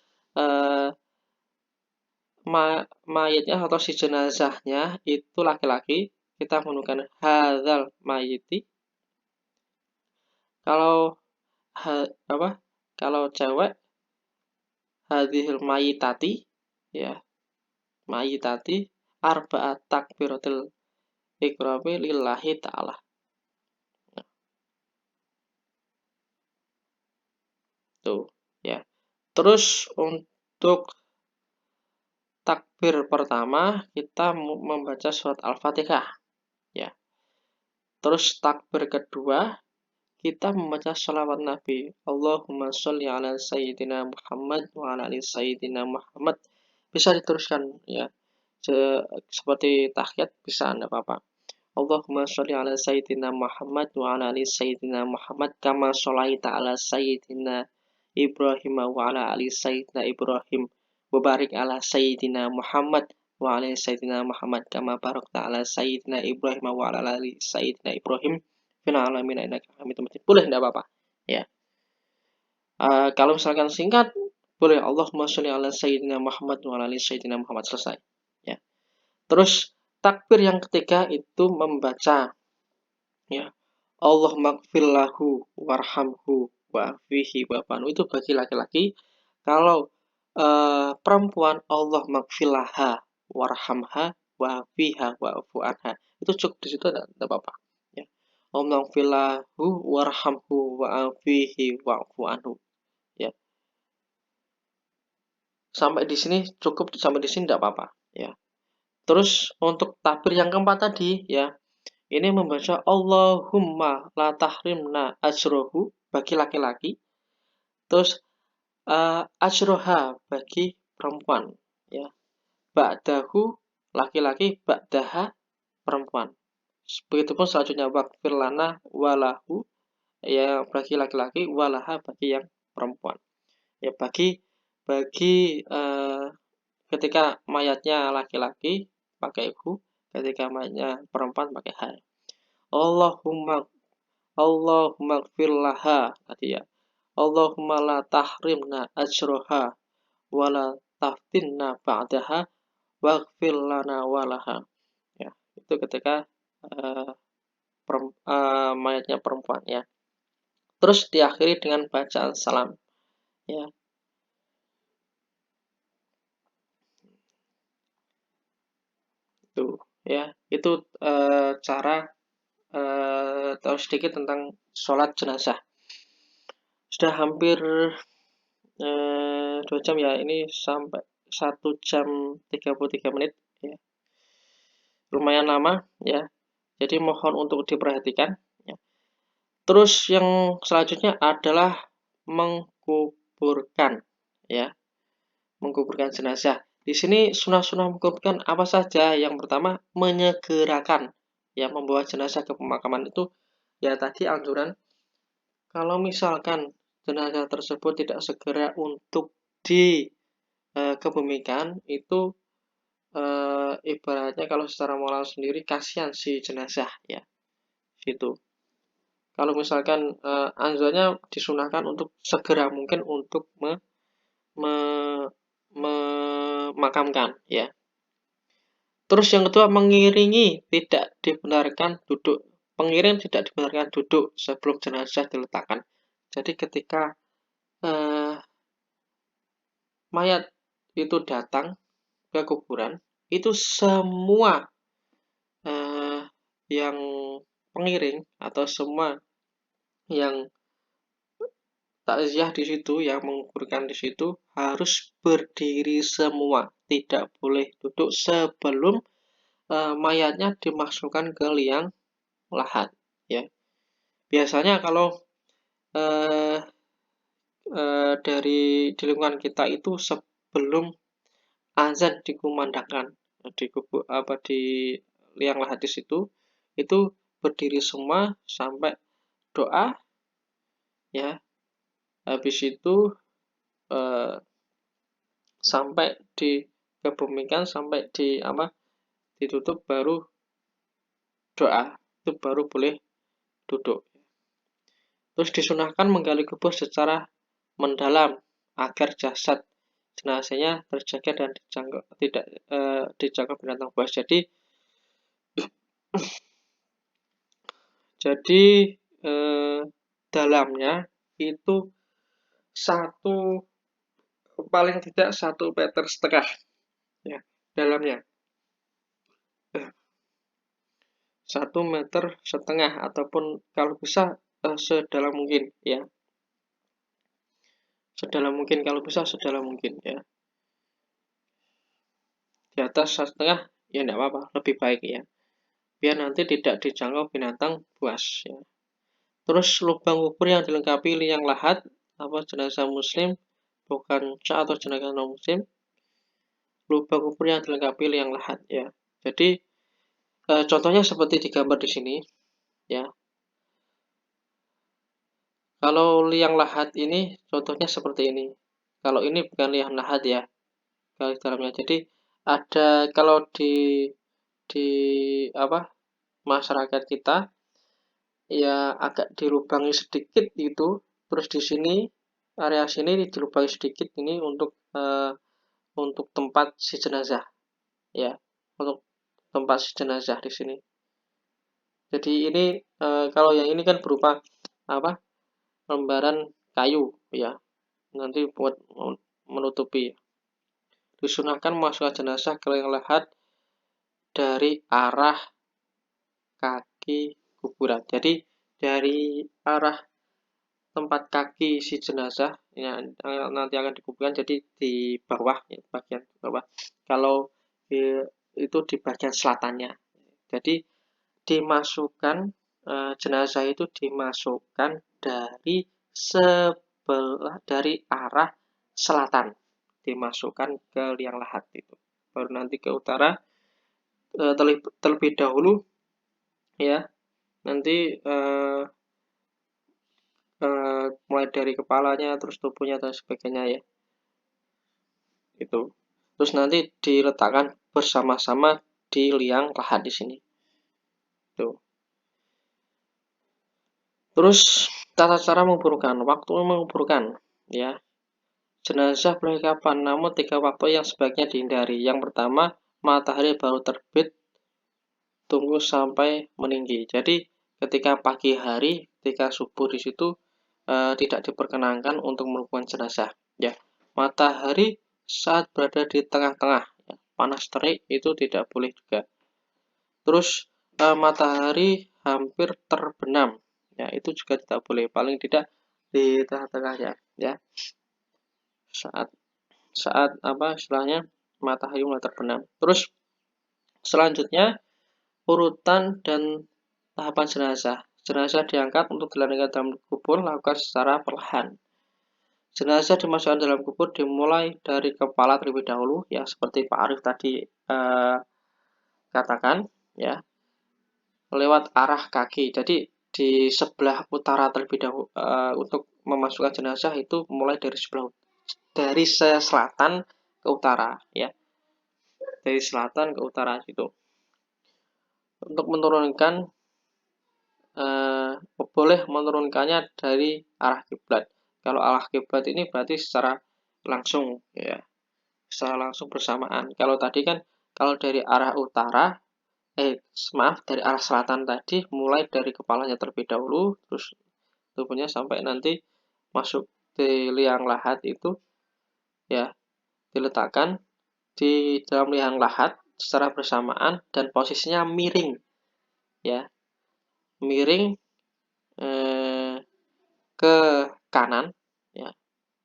mayitnya atau si jenazahnya itu laki-laki, kita menggunakan hadal mayiti. Kalau kalau cewek, hadhil mayitati, ya, mayitati arba'at takbiratil ikrami lillahi ta'ala. Tuh, ya. Terus untuk takbir pertama kita membaca surat Al-Fatihah, ya. Terus takbir kedua kita membaca sholawat Nabi. Allahumma sholli ala sayyidina Muhammad wa ala ali sayyidina Muhammad. Bisa diteruskan, ya. Seperti tahiyat bisa, enggak apa-apa. Allahumma sholli ala sayyidina Muhammad wa ala ali sayyidina Muhammad kama sholaita ala sayyidina Ibrahim wa ala ali sayyidina Ibrahim wa barik ala sayyidina Muhammad wa ala sayyidina Muhammad kama barakta ala sayyidina Ibrahim wa ala ali sayyidina Ibrahim fil alamin innaka Hamidum Majid. Boleh, enggak apa-apa, ya. Kalau misalkan singkat boleh Allahumma sholli ala sayyidina Muhammad wa ala ali sayyidina Muhammad, selesai, ya. Terus takbir yang ketiga itu membaca, ya, Allah magfirlahu warhamhu wa'fihi wa'fanu. Itu bagi laki-laki. Kalau perempuan, Allah magfirlaha warhamha wa'fiha wa'fu anha. Itu cukup di situ, tidak apa-apa, ya. Allah magfirlahu warhamhu wa'fihi wa'fu anhu, ya. Sampai di sini cukup, sampai di sini tidak apa-apa, ya. Terus untuk takbir yang keempat tadi, ya, ini membaca Allahumma la tahrimna ajrohu bagi laki-laki. Terus ajroha bagi perempuan, ya. Ba'dahu laki-laki, ba'daha perempuan. Begitupun selanjutnya waqfir lana walahu, ya, bagi laki-laki, walaha bagi yang perempuan. Ya, bagi ketika mayatnya laki-laki pakai hu, ketika mayatnya perempuan pakai ha. Allahumma gfir laha tadi, ya. Allahumma la tahrimna ajroha wa la taftinna ba'daha waghfir lana walaha. Ya, itu ketika mayatnya perempuan, ya. Terus diakhiri dengan bacaan salam, ya. Itu, ya, itu cara tahu sedikit tentang sholat jenazah. Sudah hampir 2 jam, ya. Ini sampai 1 jam 33 menit, ya. Lumayan lama, ya. Jadi mohon untuk diperhatikan, ya. Terus yang selanjutnya adalah mengkuburkan, ya. Mengkuburkan jenazah. Di sini sunah-sunah mengkuburkan apa saja? Yang pertama, menyegerakan, ya, membawa jenazah ke pemakaman. Itu, ya, tadi anjuran kalau misalkan jenazah tersebut tidak segera untuk dikebumikan, itu ibaratnya kalau secara moral sendiri kasihan si jenazah, ya, gitu. Kalau misalkan anjurannya disunahkan untuk segera mungkin untuk memakamkan, ya. Terus yang kedua, mengiringi tidak dibenarkan duduk. Pengiring tidak dibenarkan duduk sebelum jenazah diletakkan. Jadi ketika mayat itu datang ke kuburan, itu semua yang pengiring atau semua yang takziah di situ, yang menguburkan di situ, harus berdiri semua, tidak boleh duduk sebelum mayatnya dimasukkan ke liang lahat, ya. Biasanya kalau dari di lingkungan kita itu sebelum azan dikumandangkan di liang lahat itu berdiri semua sampai doa, ya. Habis itu sampai dikebumikan, sampai ditutup, baru doa, itu baru boleh duduk. Terus disunahkan menggali kubur secara mendalam agar jasad jenazahnya terjaga dan tidak dijangkau binatang buas. Jadi dalamnya itu paling tidak 1,5 meter, ya, dalamnya 1,5 meter ataupun kalau bisa sedalam mungkin, ya, sedalam mungkin, kalau bisa sedalam mungkin, ya. Di atas 1,5 ya tidak apa-apa, lebih baik, ya, biar nanti tidak dijangkau binatang buas, ya. Terus lubang kubur yang dilengkapi liang lahat jenazah muslim, bukan atau jenazah non muslim, lubang kubur yang dilengkapi liang lahat, ya. Jadi contohnya seperti digambar di sini, ya. Kalau liang lahat ini contohnya seperti ini. Kalau ini bukan liang lahat, ya, garis dalamnya. Jadi ada, kalau di masyarakat kita, ya, agak dilubangi sedikit itu. Terus di sini, area sini dilubangi sedikit ini untuk tempat si jenazah, ya, untuk tempat si jenazah di sini. Jadi ini kalau yang ini kan berupa lembaran kayu, ya, nanti buat menutupi. Disunahkan memasukkan jenazah ke liang lahat dari arah kaki kuburan. Jadi dari arah tempat kaki si jenazah yang nanti akan dikuburkan, jadi di bawah, ya, bagian bawah. Kalau itu di bagian selatannya. Jadi dimasukkan jenazah itu dimasukkan dari arah selatan, dimasukkan ke liang lahat itu. Baru nanti ke utara terlebih dahulu, ya. Nanti mulai dari kepalanya, terus tubuhnya dan sebagainya, ya. Itu. Terus nanti diletakkan bersama-sama di liang lahat di sini. Tuh. Terus tata cara menguburkan, waktu menguburkan, ya. Jenazah boleh kapan, namun 3 waktu yang sebaiknya dihindari. Yang pertama, matahari baru terbit, tunggu sampai meninggi. Jadi ketika pagi hari, ketika subuh di situ tidak diperkenankan untuk menguburkan jenazah, ya. Matahari saat berada di tengah-tengah, ya, panas terik, itu tidak boleh juga. Terus matahari hampir terbenam, ya, itu juga tidak boleh, paling tidak di tengah-tengahnya, ya. Saat istilahnya matahari mulai terbenam. Terus selanjutnya urutan dan tahapan jenazah. Jenazah diangkat untuk dilandingkan dalam kubur lakukan secara perlahan. Jenazah dimasukkan dalam kubur dimulai dari kepala terlebih dahulu, ya, seperti Pak Arif tadi katakan, ya, lewat arah kaki. Jadi di sebelah utara terlebih dahulu. Untuk memasukkan jenazah itu mulai dari selatan ke utara, ya, dari selatan ke utara itu. Untuk menurunkan boleh menurunkannya dari arah kiblat. Kalau arah kiblat ini berarti secara langsung, ya, secara langsung bersamaan. Kalau tadi kan kalau dari arah utara, dari arah selatan tadi, mulai dari kepalanya terlebih dahulu, terus tubuhnya sampai nanti masuk di liang lahat itu, ya, diletakkan di dalam liang lahat secara bersamaan dan posisinya miring, ya, miring ke kanan, ya.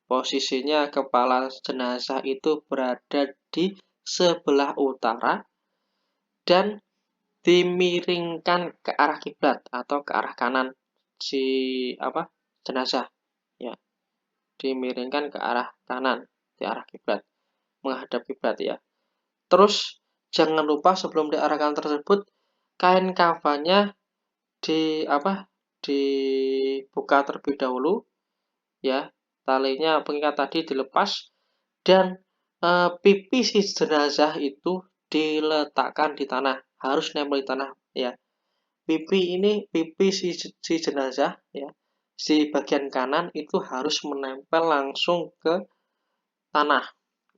Posisinya kepala jenazah itu berada di sebelah utara dan dimiringkan ke arah kiblat atau ke arah kanan si jenazah, ya, dimiringkan ke arah kanan di arah kiblat, menghadap kiblat, ya. Terus jangan lupa sebelum diarahkan tersebut kain kafannya dibuka terlebih dahulu, ya, talinya pengikat tadi dilepas dan pipi si jenazah itu diletakkan di tanah, harus nempel di tanah, ya. Pipi si jenazah, ya, si bagian kanan itu harus menempel langsung ke tanah,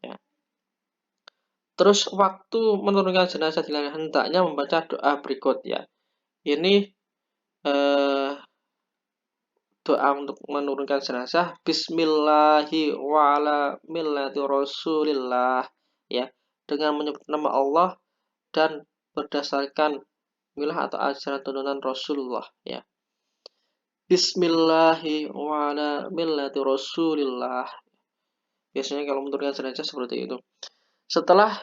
ya. Terus waktu menurunkan jenazah hendaknya membaca doa berikut, ya. Ini doa untuk menurunkan jenazah, Bismillahi wa ala millati Rasulillah, ya, dengan menyebut nama Allah dan berdasarkan milah atau ajaran tuntunan Rasulullah, ya. Bismillahi wa ala millati Rasulillah. Biasanya kalau menurunkan jenazah seperti itu. Setelah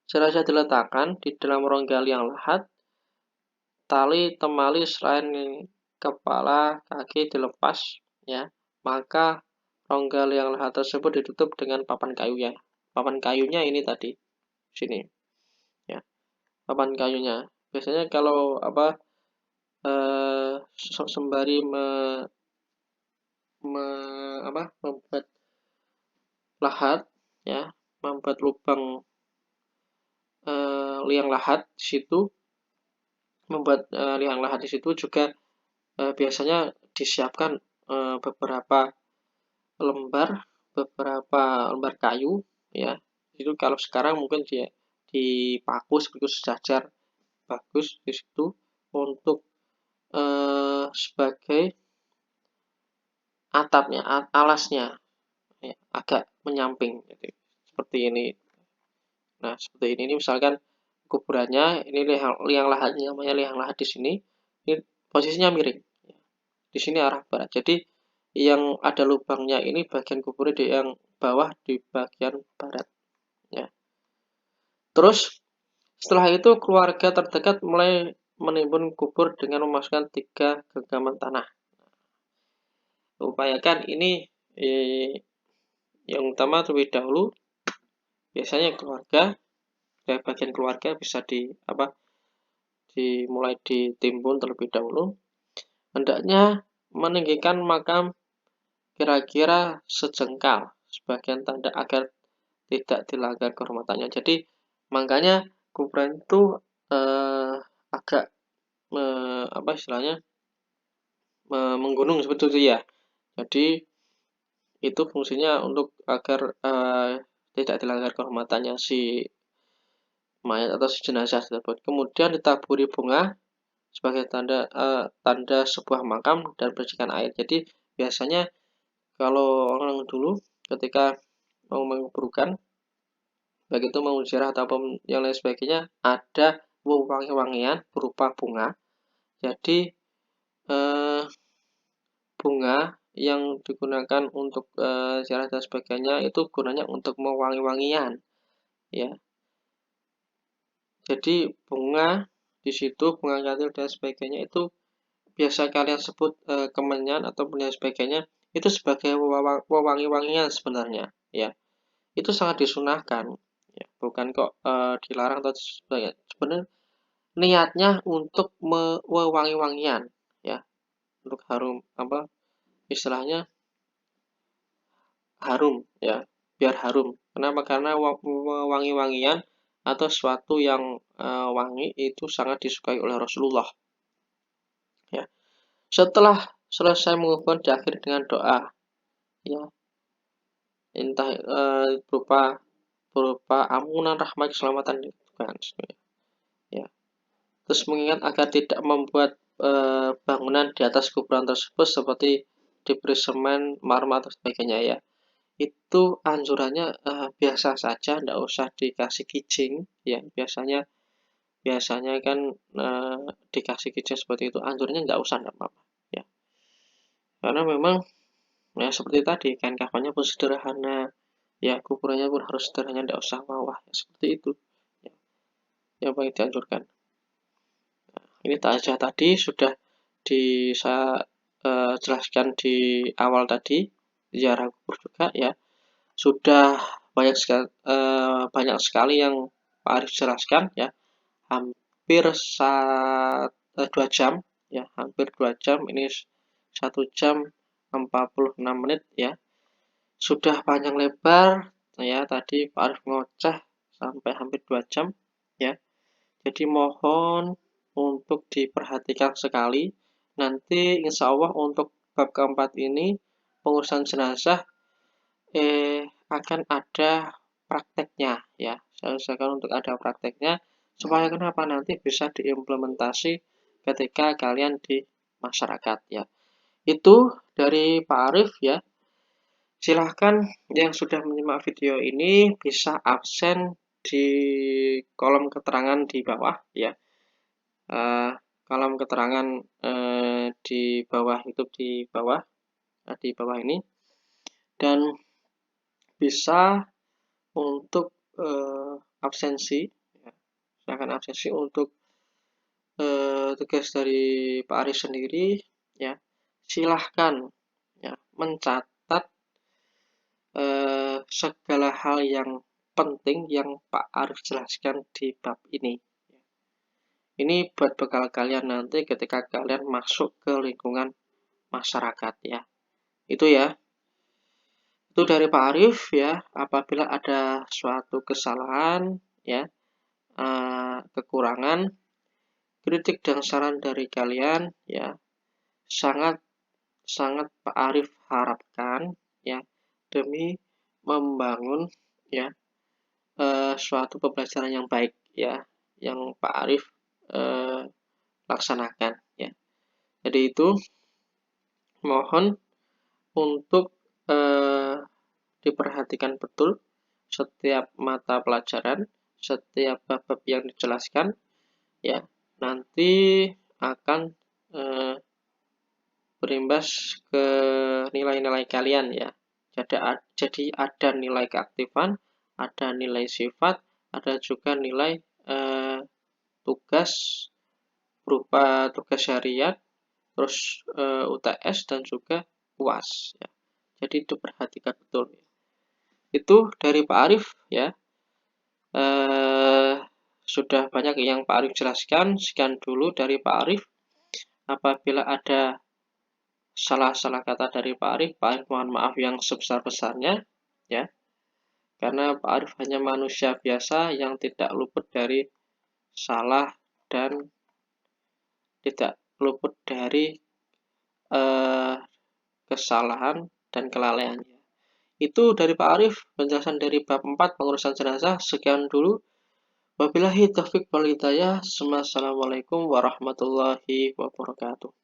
jenazah diletakkan di dalam rongga liang lahat, tali temali selain kepala kaki dilepas, ya, maka rongga liang lahat tersebut ditutup dengan papan kayu, ya. Papan kayunya ini tadi sini, ya, papan kayunya. Biasanya kalau sembari membuat lahat, ya, membuat lubang liang lahat di situ, liang lahat di situ juga biasanya disiapkan beberapa lembar kayu, ya. Itu kalau sekarang mungkin dia dipaku seperti sejajar bagus di situ untuk sebagai atapnya, alasnya, ya, agak menyamping gitu. Seperti ini. Nah, seperti ini misalkan kuburannya, ini liang lahatnya, namanya liang lahat di sini. Ini posisinya miring. Di sini arah barat. Jadi yang ada lubangnya ini bagian kuburnya di yang bawah di bagian barat, ya. Terus setelah itu keluarga terdekat mulai menimbun kubur dengan memasukkan 3 genggaman tanah. Upayakan ini yang utama terlebih dahulu, biasanya keluarga, dari bagian keluarga bisa dimulai ditimbun terlebih dahulu. Hendaknya meninggikan makam kira-kira sejengkal sebagian tanda agar tidak dilanggar kehormatannya. Jadi makanya kuburan itu agak istilahnya menggunung seperti itu, ya. Jadi itu fungsinya untuk agar tidak dilanggar kehormatannya si mayat atau si jenazah tersebut. Kemudian ditaburi bunga sebagai tanda sebuah makam dan bersihkan air. Jadi biasanya kalau orang dulu ketika mau menguburkan, baik itu mau ziarah ataupun yang lain sebagainya, ada wangi-wangian berupa bunga. Jadi bunga yang digunakan untuk ziarah dan sebagainya itu gunanya untuk mewangi-wangian, ya. Jadi bunga di situ, bunga katil dan sebagainya itu biasa kalian sebut kemenyan atau punya sebagainya, itu sebagai wewangi-wangian sebenarnya, ya. Itu sangat disunahkan, ya. Bukan kok dilarang atau sebagainya. Sebenarnya niatnya untuk wewangi-wangian, ya, untuk harum istilahnya harum, ya, biar harum. Kenapa? Karena wangi-wangian atau sesuatu yang wangi itu sangat disukai oleh Rasulullah, ya. Setelah selesai mengubah diakhiri dengan doa, ya, entah berupa ampunan, rahmat, keselamatan, Tuhan, ya. Terus mengingat agar tidak membuat bangunan di atas kuburan tersebut seperti diberi semen, marmer atau sebagainya, ya. Itu anjurannya biasa saja, tidak usah dikasih kijing, ya. Biasanya kan dikasih kijing seperti itu, anjurannya tidak usah, tidak apa-apa, ya. Karena memang ya seperti tadi, kain kafannya pun sederhana, ya, kuburannya pun harus sederhana, tidak usah mewah, ya, seperti itu, ya, yang paling dianjurkan. Ini saja tadi sudah saya jelaskan di awal tadi, ziarah kubur juga ya. Sudah banyak sekali yang Pak Arif jelaskan ya, hampir 2 jam ya, hampir 2 jam, ini 1 jam 46 menit ya. Sudah panjang lebar ya, tadi Pak Arif ngoceh sampai hampir 2 jam ya. Jadi mohon untuk diperhatikan sekali. Nanti insya Allah untuk bab keempat ini, pengurusan jenazah akan ada prakteknya ya. Saya usahakan untuk ada prakteknya supaya kenapa nanti bisa diimplementasi ketika kalian di masyarakat ya. Itu dari Pak Arif ya. Silahkan yang sudah menyimak video ini bisa absen di kolom keterangan di bawah ya. Kolom keterangan di bawah YouTube di bawah ini, dan bisa untuk absensi ya. Silahkan absensi untuk tugas dari Pak Arif sendiri ya. Silahkan ya mencatat segala hal yang penting yang Pak Arif jelaskan di bab ini. Ini buat bekal kalian nanti ketika kalian masuk ke lingkungan masyarakat ya. Itu ya. Itu dari Pak Arif ya. Apabila ada suatu kesalahan ya, kekurangan, kritik dan saran dari kalian ya, sangat Pak Arif harapkan ya, demi membangun ya suatu pembelajaran yang baik ya, yang Pak Arif laksanakan ya. Jadi itu mohon untuk diperhatikan betul setiap mata pelajaran, setiap bab-bab yang dijelaskan ya, nanti akan berimbas ke nilai-nilai kalian ya. Jadi ada nilai keaktifan, ada nilai sifat, ada juga nilai tugas berupa tugas harian, terus UTS dan juga UAS ya. Jadi itu perhatikan betul. Itu dari Pak Arif ya. Sudah banyak yang Pak Arif jelaskan. Sekian dulu dari Pak Arif. Apabila ada salah-salah kata dari Pak Arif mohon maaf yang sebesar-besarnya ya. Karena Pak Arif hanya manusia biasa yang tidak luput dari salah dan tidak luput dari kesalahan dan kelalaiannya. Itu dari Pak Arif, penjelasan dari bab 4 pengurusan jenazah. Sekian dulu. Wabillahi taufiq wal hidayah. Wassalamualaikum warahmatullahi wabarakatuh.